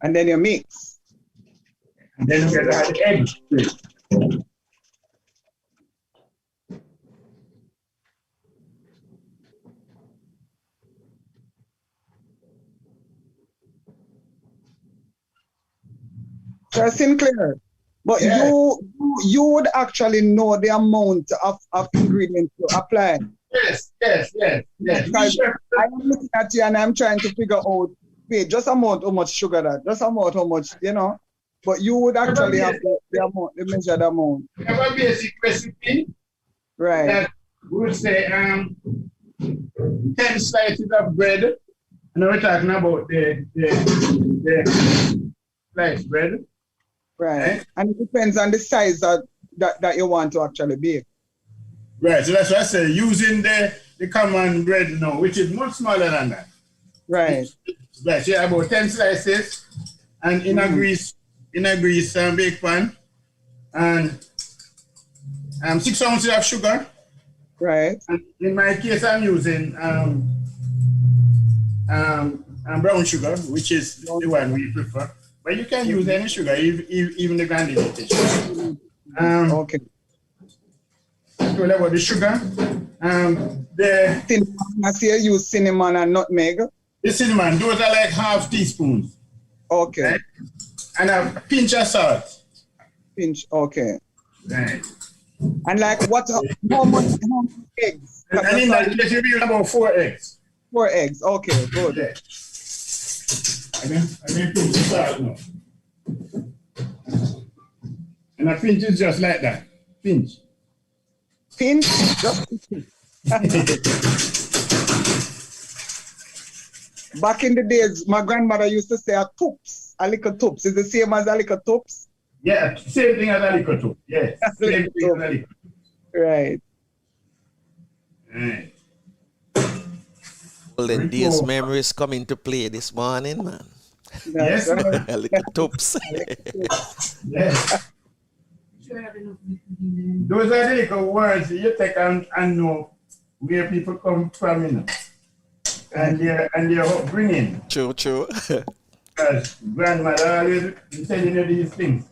And then you mix. And then we gotta add eggs to it. So Sinclair, but Yeah. you would actually know the amount of ingredients to apply. Yes. Because I'm looking at you and I'm trying to figure out, wait, just amount how much sugar that, just amount how much, you know. But you would actually have the amount, the measured amount. We have a basic recipe Right. that would say 10 slices of bread. And we're talking about the sliced bread. Right. And it depends on the size that you want to actually bake. Right, so that's what I say, using the common bread now, which is much smaller than that. Right. Right, so you have about 10 slices and in a grease bake pan and 6 ounces of sugar. Right. And in my case, I'm using brown sugar, which is the one we prefer. But you can use any sugar, even the granulated sugar. Okay. So that was the sugar. The Cinnamon, I see you use cinnamon and nutmeg. The cinnamon, those are like half teaspoons. Okay. Right? And a pinch of salt. Pinch, okay. Right. And like how much eggs? And in that case, you use about 4 eggs. 4 eggs, okay, good. Okay. And then pinch the salt now. And a pinch is just like that. Pinch. Pinch? Just pinch. Back in the days, my grandmother used to say a toops, a little toops. Is the same as a little toops? Yeah, same thing as a little toop. Yes, same thing as a little. Right. Right. Well, then these memories come into play this morning, man. Yes, right. A little toops. Yes. Those are the little words you take and know where people come from, you know, and their upbringing. True. Because grandmother always be telling you these things.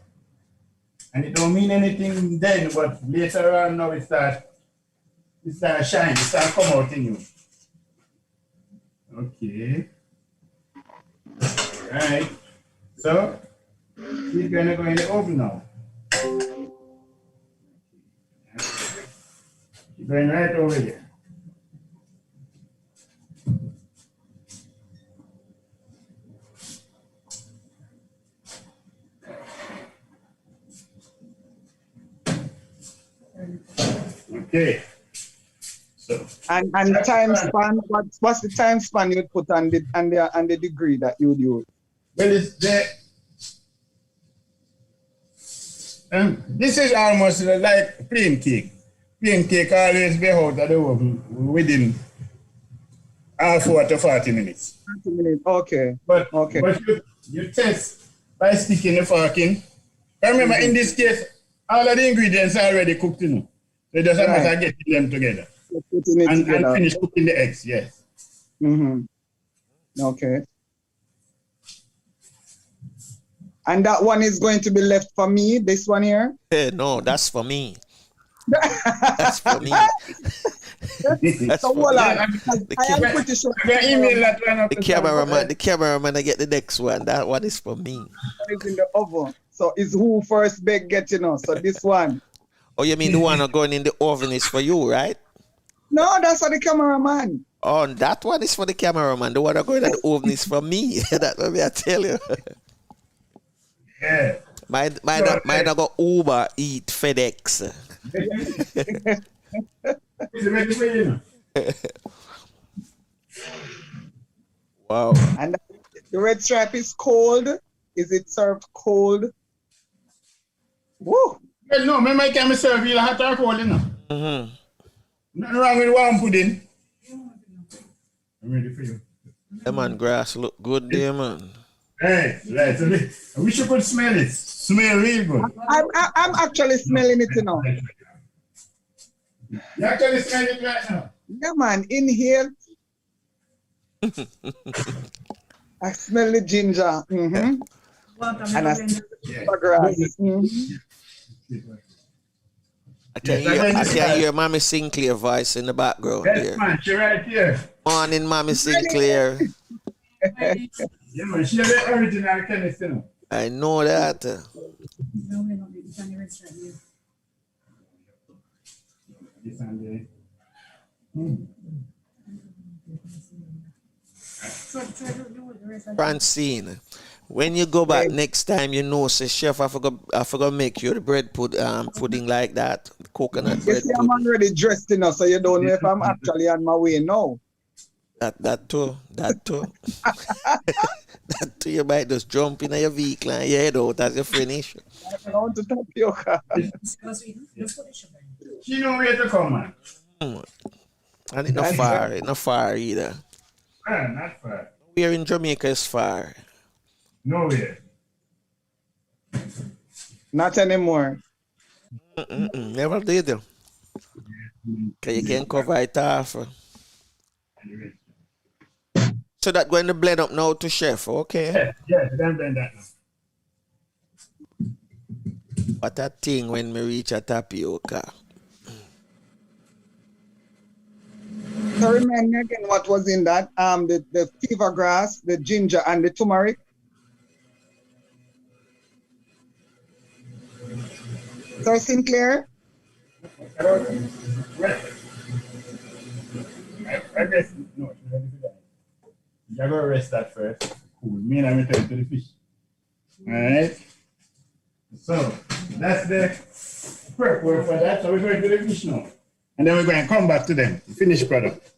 And it don't mean anything then, but later on now it start shine, it start come out in you. Okay. Alright. So we're gonna go in the oven now. You're going right over here. Okay. So And time span, what's the time span you'd put on the degree that you would use? well, it's the this is almost like plain cake. Plain cake always be out of the oven within half hour to 40 minutes. 40 minutes, okay. But Okay. you test by sticking the fork in. Remember, in this case, all of the ingredients are already cooked, you know. So just a matter of getting them together. And finish cooking the eggs, yes. Okay. And that one is going to be left for me, this one here? No, that's for me. That's for me. That's So for hold me. on, I am pretty sure Email that one up. The cameraman, I get the next one. That one is for me. it's in the oven. So it's who first bake get, you know. So this one. Oh, you mean the one going in the oven is for you, right? No, that's for the cameraman. Oh, that one is for the cameraman. The one that going in the oven is for me. That's what I tell you. Yeah. Mine not go Uber, eat FedEx. Is it ready for you? Wow. And the red stripe is cold. Is it served cold? Woo! Well, no, I can serve you hot or cold, you know. Nothing wrong with warm pudding. I'm ready for you. Lemongrass look good there, man. Hey, right. I wish you could smell it. Smell real good. I'm actually smelling it, you know. You actually smell it right now. Yeah, man. Inhale. I smell the ginger. And I smell the grass. I can hear Mommy Sinclair voice in the background Yes, there. man. She right here. Morning, Mommy Sinclair. Yeah, man. She the original chemist, you know. I know that. This and there. Francine, when you go back next time, you know, say, Chef, I forgot make you the bread pudding like that, coconut bread See, I'm already dressed enough, so you don't know if I'm actually on my way now. That too. That too, you might just jump in your vehicle and you head out as you finish. I want to tapioca. She know where to come, man. And it's not far either. Not far. Where in Jamaica is far? Nowhere. Not anymore. Never did. Cause you can cover it off. So that going to blend up now to Chef, okay? Yes, then blend that now. What a thing when me reach a tapioca. So remind me again what was in that. The fever grass, the ginger, and the turmeric. Sir Sinclair? I guess, no, you're going to rest that first. Cool. Me and I'm return to the fish. Alright? So, that's the prep work for that. So we're going to the fish now. And then we're going to come back to them. Finished product.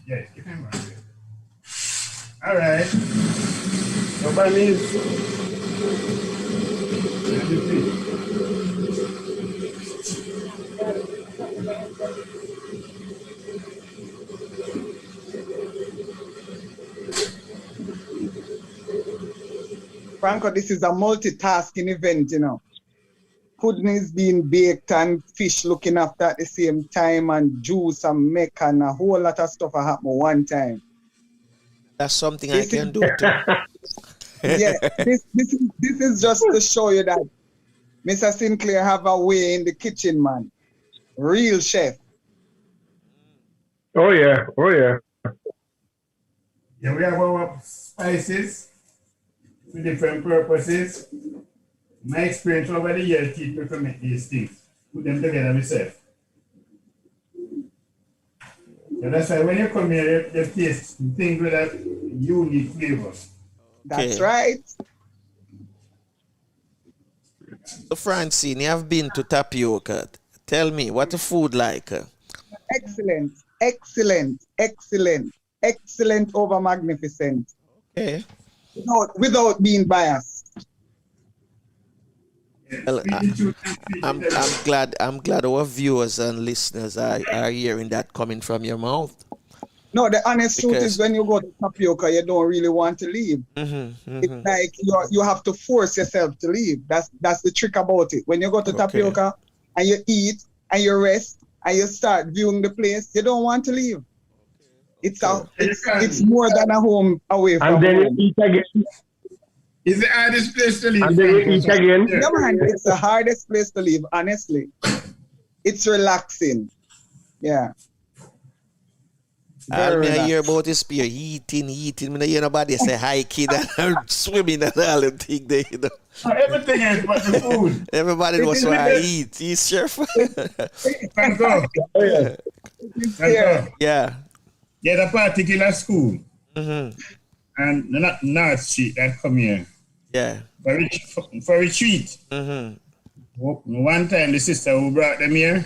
Yes, keep them around there. Alright. So Bammy is the fish. Franco, this is a multitasking event, you know. Pudding is being baked and fish looking after at the same time and juice and make and a whole lot of stuff happen one time. That's something I can do too. Yeah, this is just to show you that Mr. Sinclair have a way in the kitchen, man. Real chef. Oh yeah. Yeah, we have our spices for different purposes. My experience over the years teach me to make these things. Put them together myself. So that's why when you come here, you taste things with a unique flavor. That's right. So Francine, you have been to Tapioca. Tell me, what the food like? Excellent over magnificent. Okay. Without being biased. Well, I'm glad our viewers and listeners are hearing that coming from your mouth. No, the honest truth is when you go to Tapioca, you don't really want to leave. It's like you have to force yourself to leave. That's the trick about it. When you go to Tapioca and you eat and you rest and you start viewing the place, you don't want to leave. It's more than a home away from home. And then you eat again. It's the hardest place to leave. And then you eat again. Yeah, man, it's the hardest place to live, honestly. It's relaxing. Yeah. All me I hear about this peer eating. Me hear nobody say hiking and swimming and all them things there, you know. Everything is but the food. Everybody knows why I eat. He's chef. Franco. Yeah. Yeah, the particular school. And not North Street that come here. Yeah. For retreat. One time the sister who brought them here,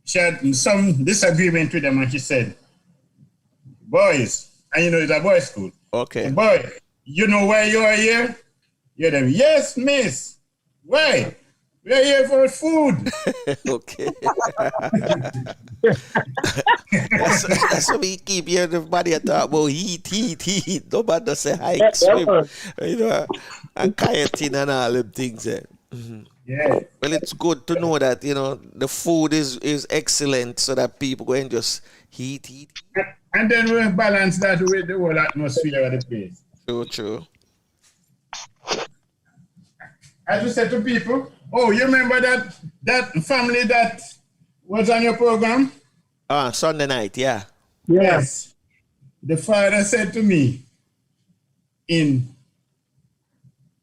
she had some disagreement with them and she said, boys, and you know it's a boys' school. Okay. Boy, you know why you are here? You're them. Yes, miss. Why? We are here for food. Okay. that's what we keep hearing everybody talk about heat. Nobody say hike, swim, you know, and kayaking and all them things. Yeah. Well, it's good to know that, you know, the food is excellent so that people can just eat. And then we balance that with the whole atmosphere of the place. True. As you said to people, oh, you remember that family that was on your program? Sunday night, yeah. Yes. The father said to me, in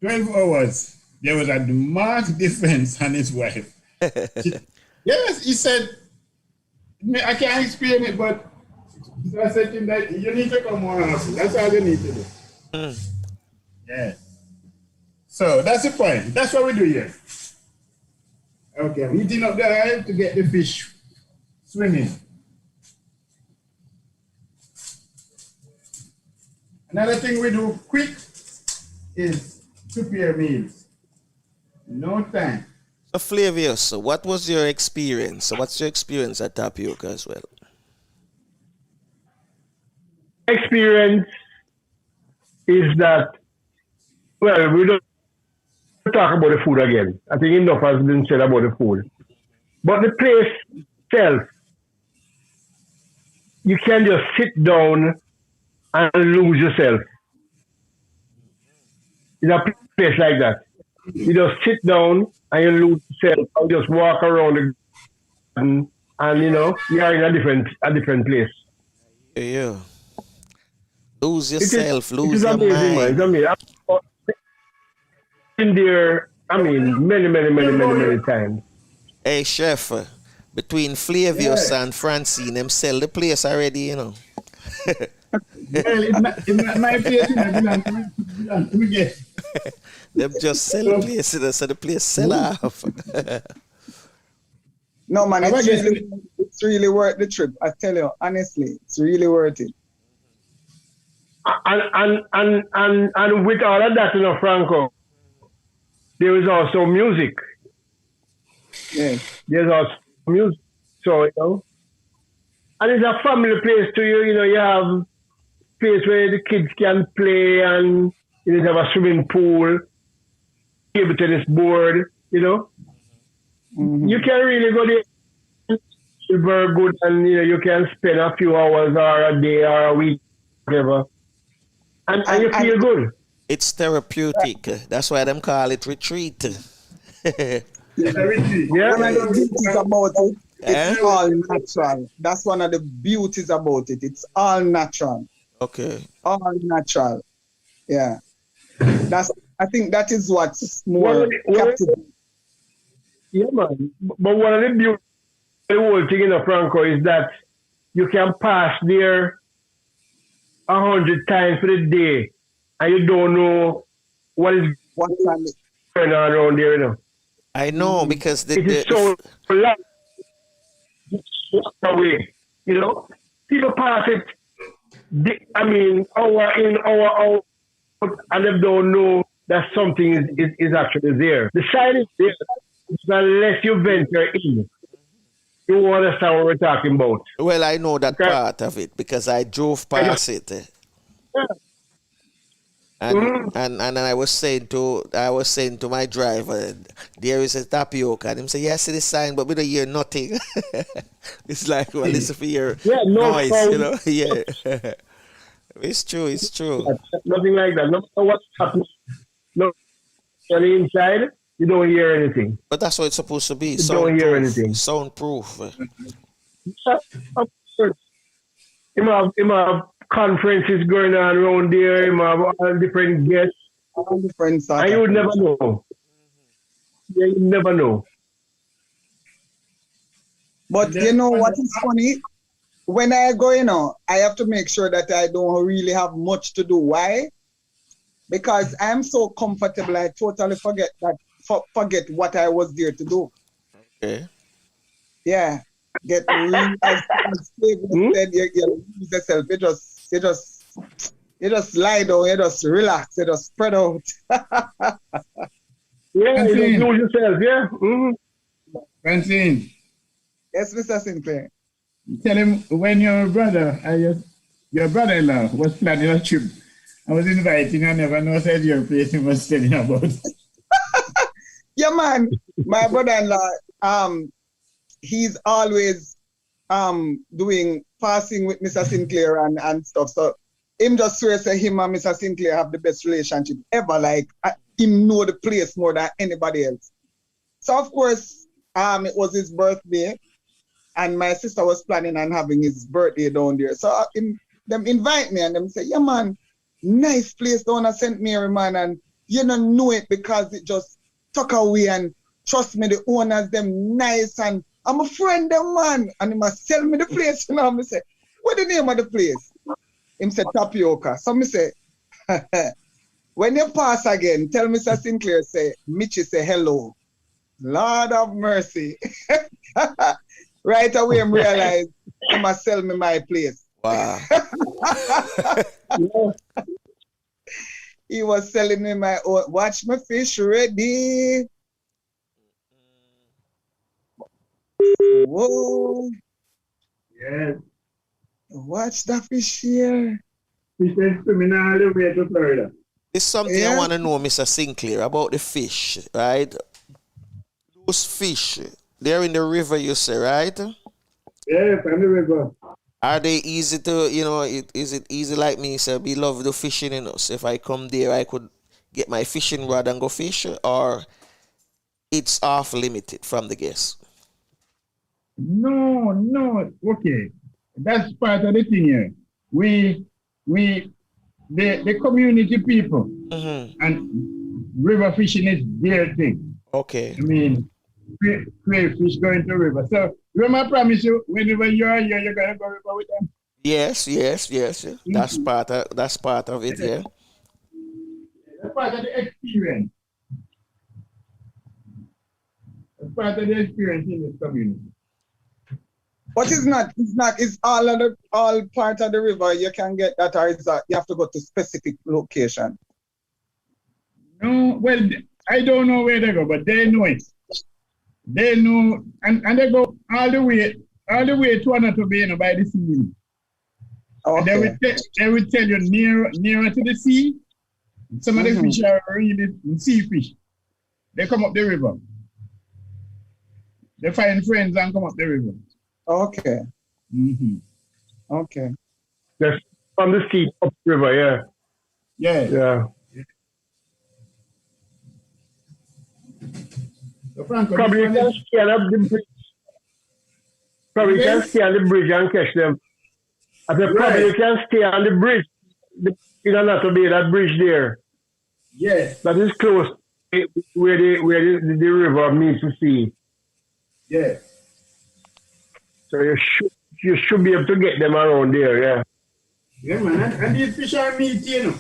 12 hours, there was a marked difference on his wife. Yes, he said, I can't explain it, but I said to him that you need to come more often. That's all you need to do. Yeah. So that's the point. That's what we do here. Okay, I'm heating up the oil to get the fish swimming. Another thing we do quick is prepare meals. No time. So Flavius, what was your experience? What's your experience at Tapioca as well? Experience is that, well, we don't talk about the food again. I think enough has been said about the food. But the place itself, you can just sit down and lose yourself. In a place like that. You just sit down and you lose yourself and just walk around the garden and you know, you are in a different place. Yeah. Lose yourself, lose it is your amazing, mind. Man. It's amazing. In there, I mean, many times. Hey, chef, between Flavius and Francine, them sell the place already, you know. Well, it's not my place, you know. Them just sell the place, you know, so the place sell off. No, man, it's really worth the trip. I tell you, honestly, it's really worth it. And with all of that, you know, Franco, there is also music. Yes. There's also music. So, you know, and it's a family place to you. You know, you have place where the kids can play and you have a swimming pool. table tennis board, you know. Mhm. You can really go there very good, and you can spend a few hours or a day or a week, whatever, and you feel good. It's therapeutic. That's why them call it retreat. Yeah. One of the beauties about it, Eh? it's all natural. That's one of the beauties about it. It's all natural. Okay. All natural. Yeah. I think that is what's One more of the, captivating. yeah, man. But one of the beauty of the whole thing, Franco, is that you can pass there 100 times for the day, and you don't know what is What's on it. going on around there, I know because It is so long away, People pass it, hour in, hour out, and they don't know that something is actually there. The sign is there, unless you venture in. You understand what we're talking about. Well, I know that part of it because I drove past it. Yeah. And I was saying to my driver, there is a tapioca, and him say, yes, it is sign, but we don't hear nothing. It's like, well, listen for your noise, sound. Yeah. It's true. Nothing like that. No matter what's happening, no, on the inside, you don't hear anything. But that's what it's supposed to be. You don't hear anything. Soundproof. Of course. You have conferences going on around there. You have all different guests. All different and you would never know. Yeah, you never know. But you know what is funny? When I go, I have to make sure that I don't really have much to do. Why? Because I'm so comfortable, I totally forget what I was there to do. Okay. Yeah. Get real, as David said, you lose yourself. You just lie down, you just relax, you just spread out. Yeah, you lose yourself, yeah. Mm-hmm. Francine. Yes, Mr. Sinclair. Tell him when your brother-in-law was planning a trip, I was inviting, I never know said your place he was telling about. Yeah, man. My brother-in-law, he's always doing passing with Mr. Sinclair and stuff. So him just swear say him and Mr. Sinclair have the best relationship ever. Like him know the place more than anybody else. So of course, it was his birthday, and my sister was planning on having his birthday down there. So them invite me and them say, yeah man, nice place down at St. Mary, man, and you don't know it because it just tuck away, and trust me, the owners them nice, and I'm a friend them, man, and he must tell me the place. I say, what the name of the place? Him say Tapioca. So me say, when you pass again, tell Mr. Sinclair say, Mitchie say hello. Lord of mercy. Right away, I realize he must sell me my place. Wow. He was selling me my own. Watch my fish ready. Whoa. Yes. Watch the fish here. Fish is swimming all the way to Florida. It's something I want to know, Mr. Sinclair, about the fish, right? Those fish, they're in the river, you say, right? Yeah, from the river. Are they easy to, is it easy like me, sir? We love the fishing in us. If I come there, I could get my fishing rod and go fish, or it's off limited from the guests? No, okay. That's part of the thing here. The community people, and river fishing is their thing. Okay. I mean, crayfish going to river. So, remember I promise you, whenever you're here, you're going to go river with them? Yes. That's part of it, yeah. That's part of the experience. That's part of the experience in this community. But it's all part of the river. You can get that, or you have to go to specific location. No, well, I don't know where they go, but they know it. They know, and they go all the way to Anatobia by the sea. Okay. They will tell you nearer to the sea. Some of the fish are really sea fish. They come up the river. They find friends and come up the river. Okay. Mm-hmm. Okay. That's from the sea up the river, yeah. Yeah. Yeah. So Franco, Probably you can scale up the bridge. Probably you can stay on the bridge and catch them. I said, probably you can stay on the bridge. In another bay, that bridge there. Yes. That is close where the river meets the sea. Yes. So you should be able to get them around there, yeah. Yeah, man. And these fish are meaty, you know.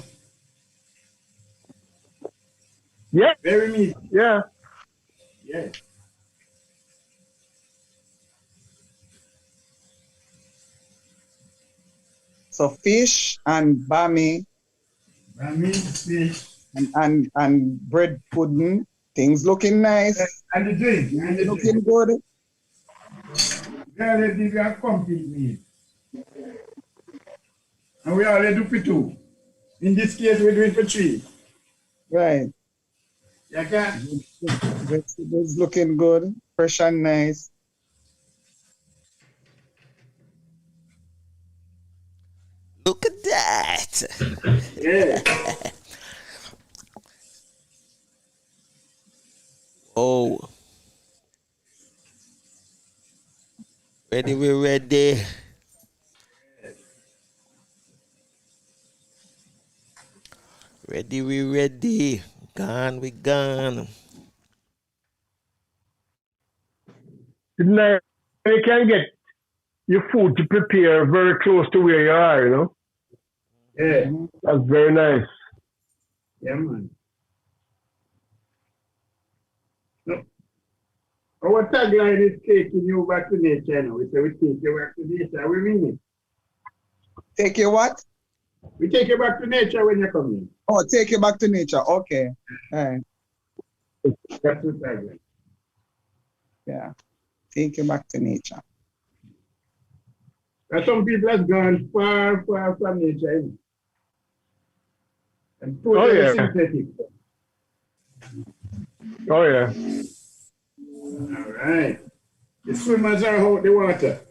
Yeah. Very meaty. Yeah. Yeah. So fish and bammy. Bammy, fish. And bread pudding. Things looking nice. And the drink. And the looking good. Yeah, they are complete meal. And we already do for two. In this case, we're doing for three. Right. You can. It's looking good. Fresh and nice. Look at that. Yeah. Oh. Ready, we're ready. Ready, we ready. Gone, we gone. You can get your food to prepare very close to where you are, you know? Yeah. That's very nice. Yeah, man. No. Our tagline is taking you back to nature now. We say we take you back to nature. We mean it. Take you what? We take you back to nature when you come in. Oh, take you back to nature. Okay. All right. That's the tagline. Yeah. Take you back to nature. And some people have gone far, far from nature. You know? And totally synthetic. Oh, yeah. All right. The swimmers are out the water.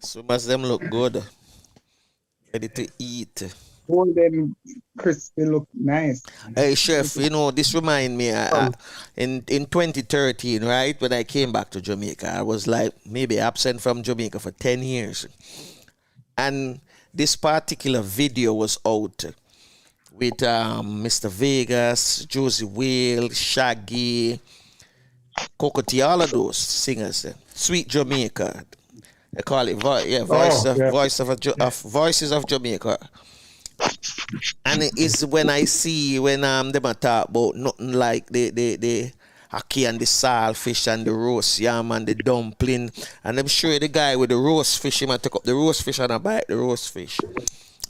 Swimmers, them look good. Ready to eat. Golden, crispy, look nice. Hey, chef, you know, this remind me, in 2013, right, when I came back to Jamaica, I was like maybe absent from Jamaica for 10 years. And this particular video was out with Mr. Vegas, Josie Whale, Shaggy, Cocotti, all of those singers. Sweet Jamaica. They call it Voices of Jamaica. And it is when I see when them a talk about nothing like the ackee and the saltfish and the roast yam and the dumpling. And I'm sure the guy with the roast fish, he might take up the roast fish and I bite the roast fish.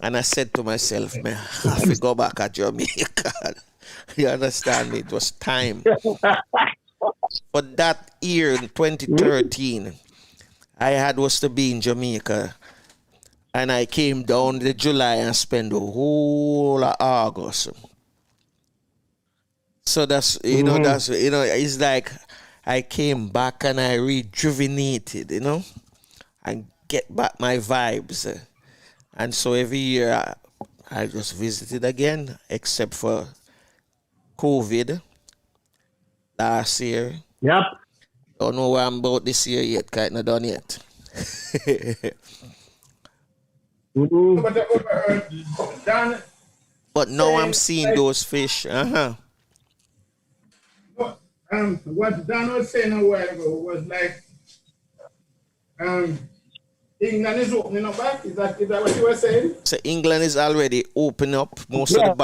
And I said to myself, man, I have to go back to Jamaica. You understand me? It was time. But that year in 2013, I was to be in Jamaica. And I came down to July and spent the whole of August. So that's, it's like I came back and I rejuvenated, and get back my vibes. And so every year I just visited again, except for COVID last year. Yep. Don't know where I'm about this year yet, kind of done yet. But now I'm seeing those fish. What Dan was saying a while ago was like, England is opening up back. Is that what you were saying? So England is already open up. Most of the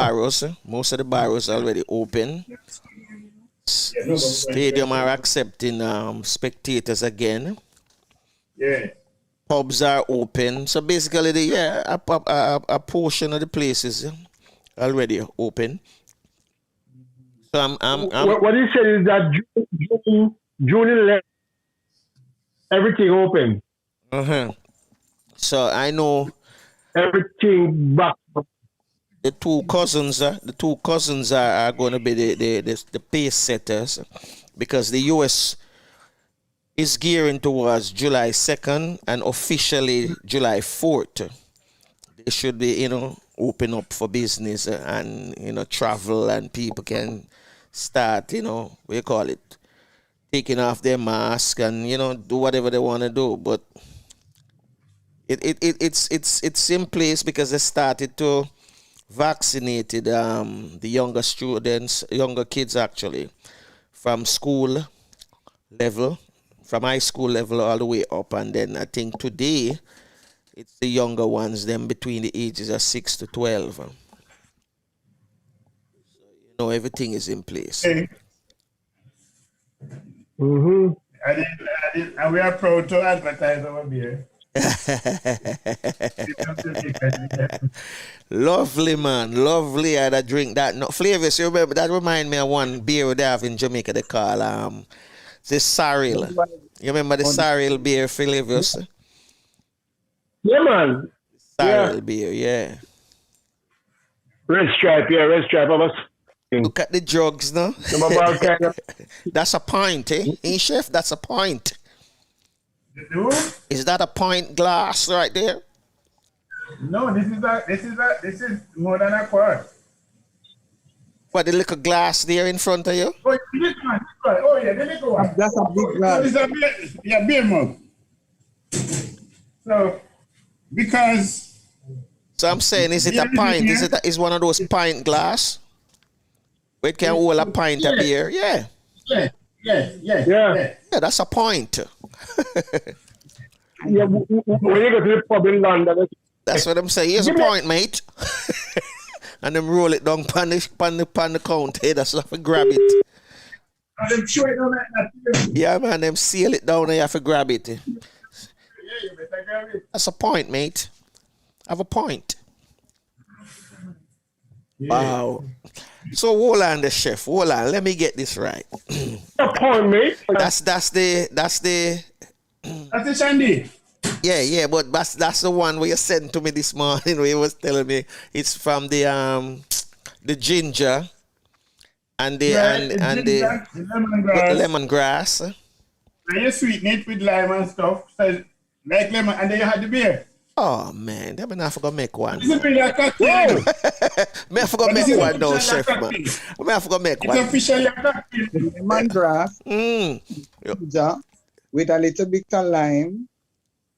barrows already open. Stadium are accepting spectators again. Yeah. Pubs are open. So basically, a portion of the places already open. So what he said is that June 11th, everything open. So I know everything back. The two cousins are going to be the pace setters because the US is gearing towards July 2nd and officially July 4th. They should be, open up for business and, travel, and people can start, what you call it, taking off their mask and, do whatever they want to do. But it's in place because they started to vaccinated the younger students, younger kids actually, from school level, from high school level all the way up. And then I think today it's the younger ones, them between the ages of 6 to 12. So, everything is in place. Hey. Mm-hmm. And we are proud to advertise our beer. Lovely, man. Lovely. I had a drink that. No, flavors, you remember, that remind me of one beer they have in Jamaica they call the Sorrel. You remember the Sorrel beer, flavors? Yeah, man. Sorrel beer, yeah. Red Stripe. I was. Look at the drugs now. That's a pint, eh? Hey, chef, that's a pint. Is that a pint glass right there? No, this is more than a quart. What, the little glass there in front of you? Oh, this one. Oh, yeah, the little one. That's a big glass. This is a beer mug. So, because... So I'm saying, is it a pint? Is one of those pint glass? Where it can hold a pint of beer? Yeah. Yeah, that's a pint. Yeah, when you go to the pub in London, that's what I'm saying. Here's a point, mate. And them roll it down pan the counter. That's how to grab it. And them show it down like that. Yeah, man, them seal it down and you have to grab it. Yeah, you better grab it. That's a point, mate. Have a point. Yeah. Wow. So hold on, the chef. Hold on. Let me get this right. a point, mate. That's the That's the Shandy. Yeah, but that's the one where you sent to me this morning where you was telling me it's from the ginger and the lemongrass. And you sweeten it with lime and stuff. So like lemon, and then you had the beer. Oh man, that mean I forgot make one. This is really a cocktail. Me I forgot make one though, chef man. Me I forgot make one. It's officially a cocktail. Lemongrass, ginger, with a little bit of lime,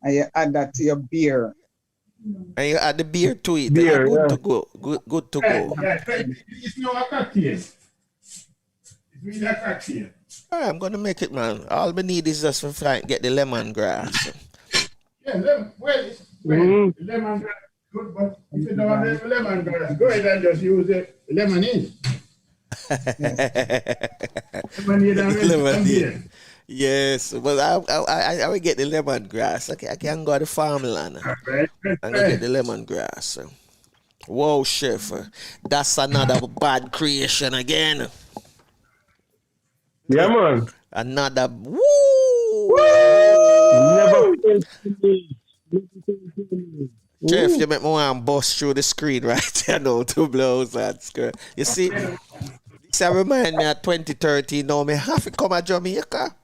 and you add that to your beer. And you add the beer to it. Beer, good to go. Good to go. Yeah, it's not a cocktail. It's really a cocktail. All right, I'm gonna make it, man. All we need is just to get the lemongrass. Yeah, lemongrass good, but if you don't have lemongrass, go ahead and just use it. Lemonade. Lemonade. Yes, but I will get the lemongrass. I can go to farmland. Right. I'm gonna get the lemongrass. Whoa, chef, that's another bad creation again. Yeah, man. Another woo. Never. Jeff, you make me want to bust through the screen right there now to blows that skirt. You see, this remind me of 2013. Now me have to come to Jamaica.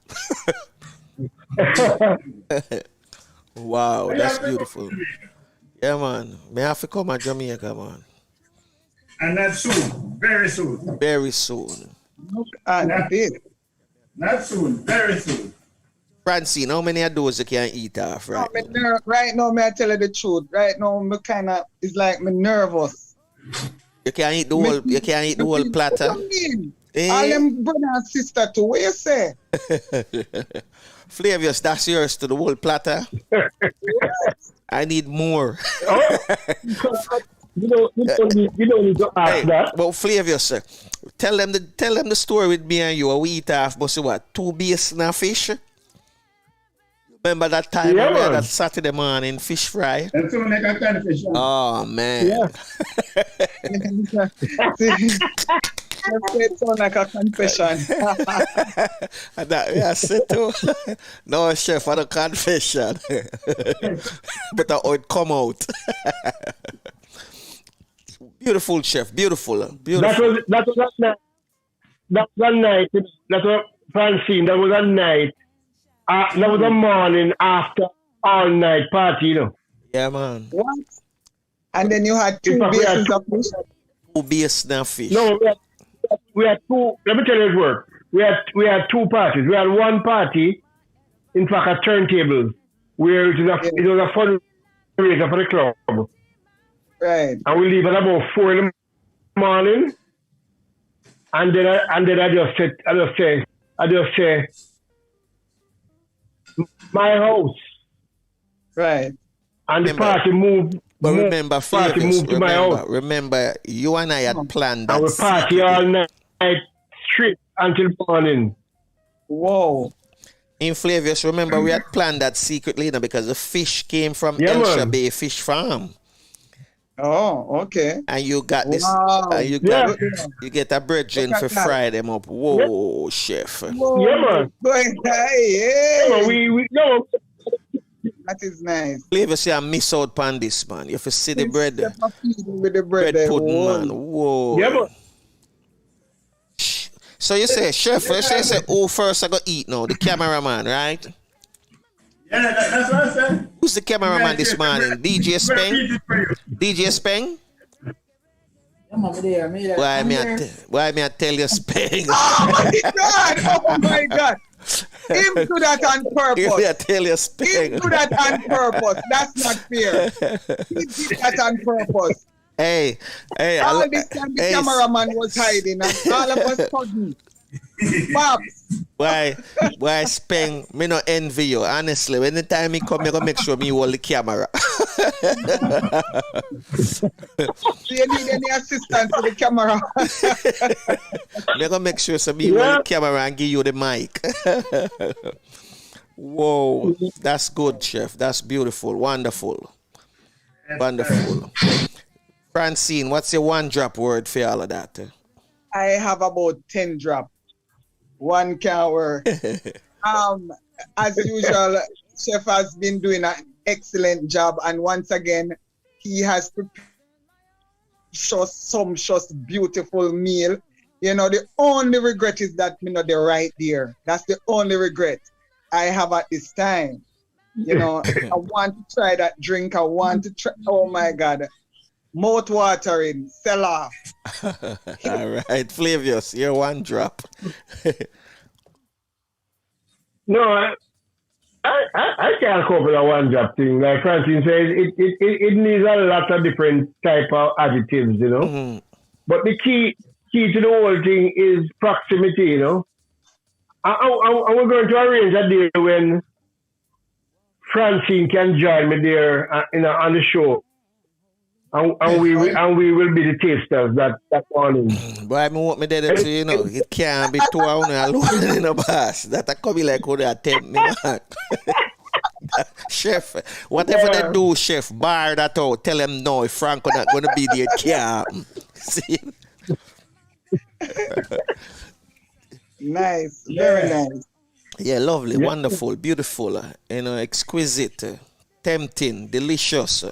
Wow, that's beautiful. Yeah, man. Me have to come to Jamaica, man. And that's soon. Very soon. Very soon. Not soon. Very soon. Francine, how many of those you can eat off right now? Right now, may I tell you the truth. Right now, me kind of, it's like me nervous. You can't eat the whole. You can't eat the whole platter. All them brother and sister too. What you say? Flavius, that's yours to the whole platter. I need more. You don't need to ask that. But Flavius, tell them the story with me and you. We eat off, but what? 2 basin of fish. Remember that time we had that Saturday morning fish fry? Oh man. Yeah. It sounds like a confession. Yeah, say too. No, chef, for the confession. But how it come out. Beautiful, chef. Beautiful. That was a night. That was Francine. That was a night. That was a morning after all night party, you know. Yeah, man. What? And then you had two bases of fish? 2 bases of fish. No, we had two. Let me tell you it worked. We had 2 parties. We had one party, in fact, a turntable, where it was a fundraiser for the club. Right. And we leave at about 4 in the morning. And then I just say, my house. Right. And the party moved. But remember, party moved to my house. Remember, you and I had planned that. And we party all night straight until morning. Whoa. In Flavius, remember, we had planned that secretly, because the fish came from Elsha Bay Fish Farm. Oh, okay. And you got this. You get a brethren for fry them up. Whoa, chef. Whoa. Yeah, man. Hey. Yeah, we no. That is nice. Flavor say I miss out on this, man. You have to see the bread. With the bread pudding, man. Whoa. Yeah, man. So you say, chef, you say, who first I go eat now? The cameraman, right? Yeah, that's what I said. Who's the cameraman this morning? DJ Speng? DJ Speng? Why me I tell you Speng? Oh my God! Oh my God! Him do that on purpose. I tell you Speng. Him do that on purpose. That's not fair. He did that on purpose. Hey, all this time the cameraman was hiding and all of us sudden. Pops. Why Speng? Me no envy you. Honestly, when the time he come, me go make sure me hold the camera. Do you need any assistance with the camera? Me go make sure me hold the camera and give you the mic. Whoa, that's good, chef. That's beautiful, wonderful, wonderful. Francine, what's your 1-drop word for all of that? I have about 10 drop. 1 can't work. As usual, chef has been doing an excellent job, and once again, he has prepared some beautiful meal. You know, the only regret is that they're right there. That's the only regret I have at this time. You know, I want to try that drink. I want to try. Oh my God. Mouth watering, sell off. All right, Flavius, you're 1-drop. No, I can't cope with a 1-drop thing. Like Francine says, it needs a lot of different type of adjectives, you know. Mm-hmm. But the key to the whole thing is proximity, you know. We're going to arrange a day when Francine can join me there on the show. And we will be the tasters that morning. But I want me there to, you know, it can't be 2 hours alone in the bus. That I come be like, how they attempt me, man. Chef, whatever they do, chef, bar that out. Tell them no, if Franco not going to be there, it can't. See? Nice, very nice. Yeah, lovely, wonderful, beautiful, you know, exquisite, tempting, delicious.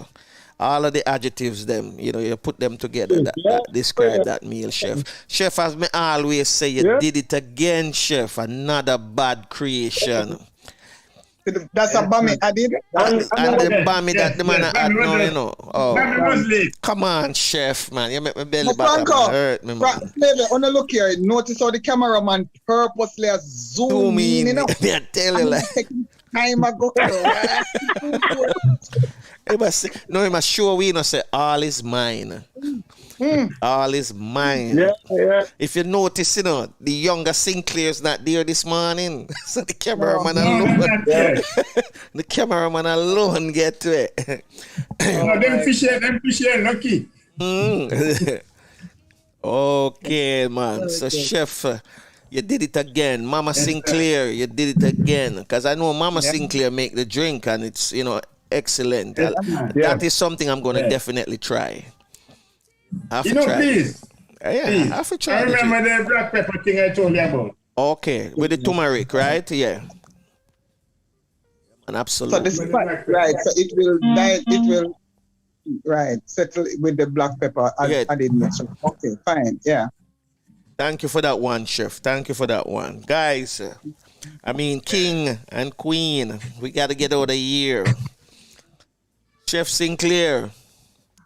All of the adjectives, them, you know, you put them together that describe that meal, chef. Chef, as me always say, you did it again, chef. Another bad creation. That's a Bammy I did. And the Bammy that the man had now, you know. Oh, come on, chef, man. You make my belly button hurt me, man. On a look here, notice how the cameraman purposely has zoomed in, you know. I tell you, like. Time ago. He must show we, you know, say, all is mine. All is mine. Yeah. If you notice, you know, the younger Sinclair's not there this morning. So the cameraman alone. The cameraman alone get to it. Them fish here, lucky. Okay, man. So, chef, you did it again. Mama Sinclair, you did it again. Because I know Mama Sinclair make the drink and it's, you know, excellent. That is something I'm going to definitely try. Please. I have to try. I remember the black pepper thing I told you about. Okay, with the turmeric, right? Yeah. And absolutely. So this right, so it will Right. Settle it with the black pepper. I didn't know. So, okay, fine. Yeah. Thank you for that one, Chef. Thank you for that one. Guys, King and Queen, we got to get out of here. Chef Sinclair,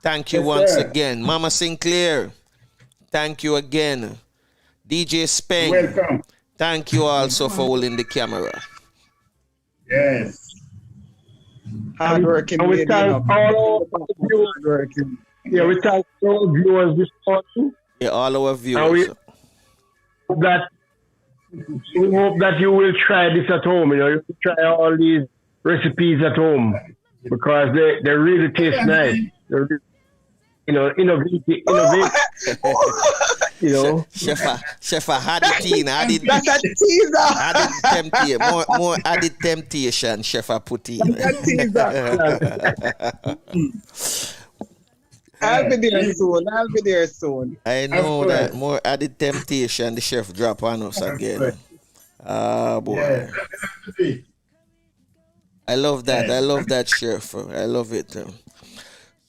thank you once again. Mama Sinclair, thank you again. DJ Speng, welcome. Thank you also for holding the camera. Yes. Hardworking. And we thank all of you. Yeah, we thank all viewers this morning. Yeah, all our viewers. We hope that you will try this at home. You know, you try all these recipes at home because they really taste nice. They're, innovate. You know, Chef, added temptation. That's a teaser. Added temptation. More added temptation. Chef, put in. I'll be there soon. I know that more added temptation. The chef drop on us again. Ah, boy. Yeah. I love that. I love that, chef. I love it.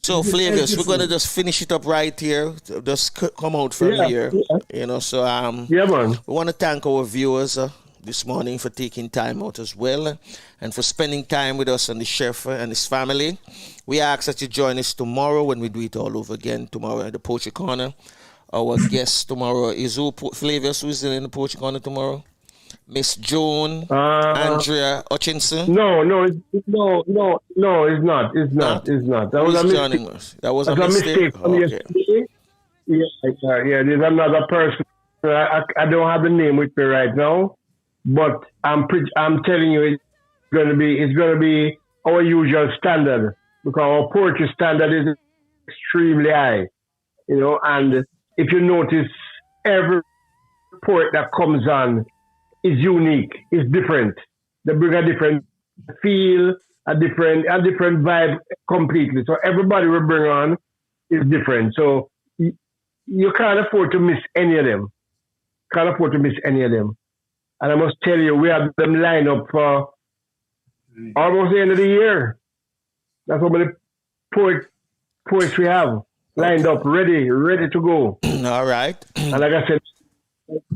So, Flavius, we're gonna just finish it up right here. Just come out from here. You know, so man. We want to thank our viewers this morning for taking time out as well and for spending time with us and the chef and his family. We ask that you join us tomorrow when we do it all over again. Tomorrow at the Poetry Corner. Our guest tomorrow is Flavius, who's in the Poetry Corner tomorrow? Miss Joan, Andrea Hutchinson. No, it's not. That was a mistake. That was a mistake. From yesterday. Yeah. There's another person. I don't have the name with me right now, but I'm telling you, it's gonna be our usual standard because our poetry standard is extremely high. You know, and if you notice, every poet that comes on is unique, is different. They bring a different feel, a different vibe completely. So everybody we bring on is different. So you can't afford to miss any of them. And I must tell you, we have them lined up for almost the end of the year. That's how many poets we have lined up, ready to go. All right. And like I said,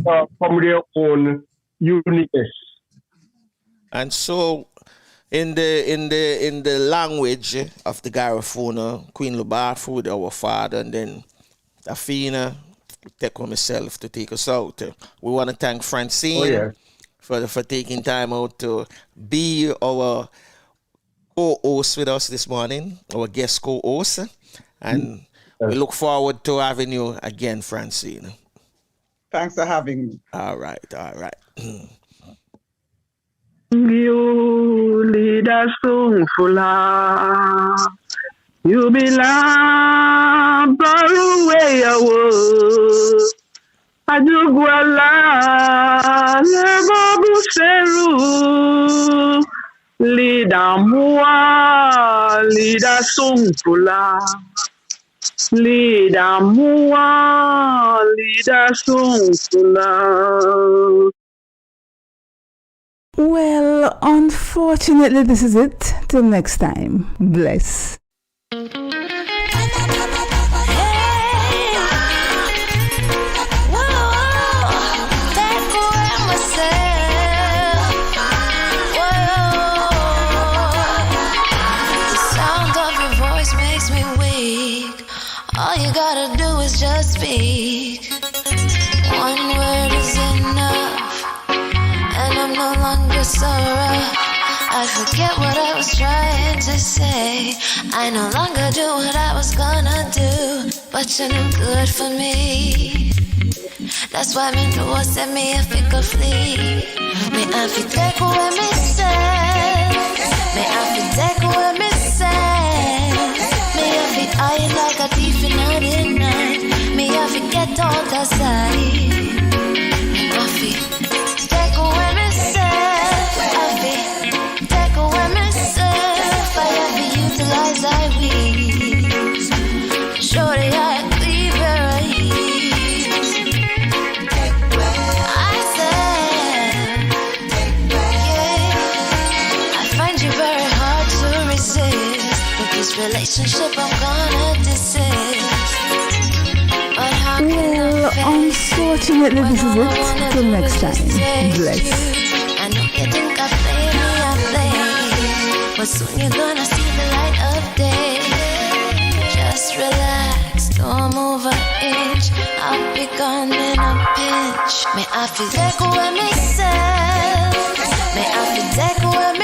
from their own uniqueness. And so, in the language of the Garifuna, Queen Lubarfu with our father, and then Afina, take on myself to take us out. We want to thank Francine for taking time out to be our co-host with us this morning, our guest co-host, and we look forward to having you again, Francine. Thanks for having me. All right. You lead us so full. You belong far away away. Ajuguala never buseru. Lead us so full. Lead us so full. Well, unfortunately, this is it. Till next time. Bless. All you gotta do is just speak. One word is enough, and I'm no longer so rough. I forget what I was trying to say. I no longer do what I was gonna do, but you're no good for me. That's why me know set me if it could flee. Me I fi take away me say. Me I fi take away me say. Me I fi hide like a thief in the night. Me I fi get out the side. Me I fi take away me say. I fi take away me say. I fi utilize I weeds. Shorty I leave her eyes. I said, yeah. I find you very hard to resist. But this relationship I'm gonna desist. But how can Well, unfortunately, this is it. Till next time. Bless. I know you think I play me, but soon you're gonna see the light of day. Just relax, don't move an inch. I'll be gone in a pinch. May I feel like with myself. May I feel like with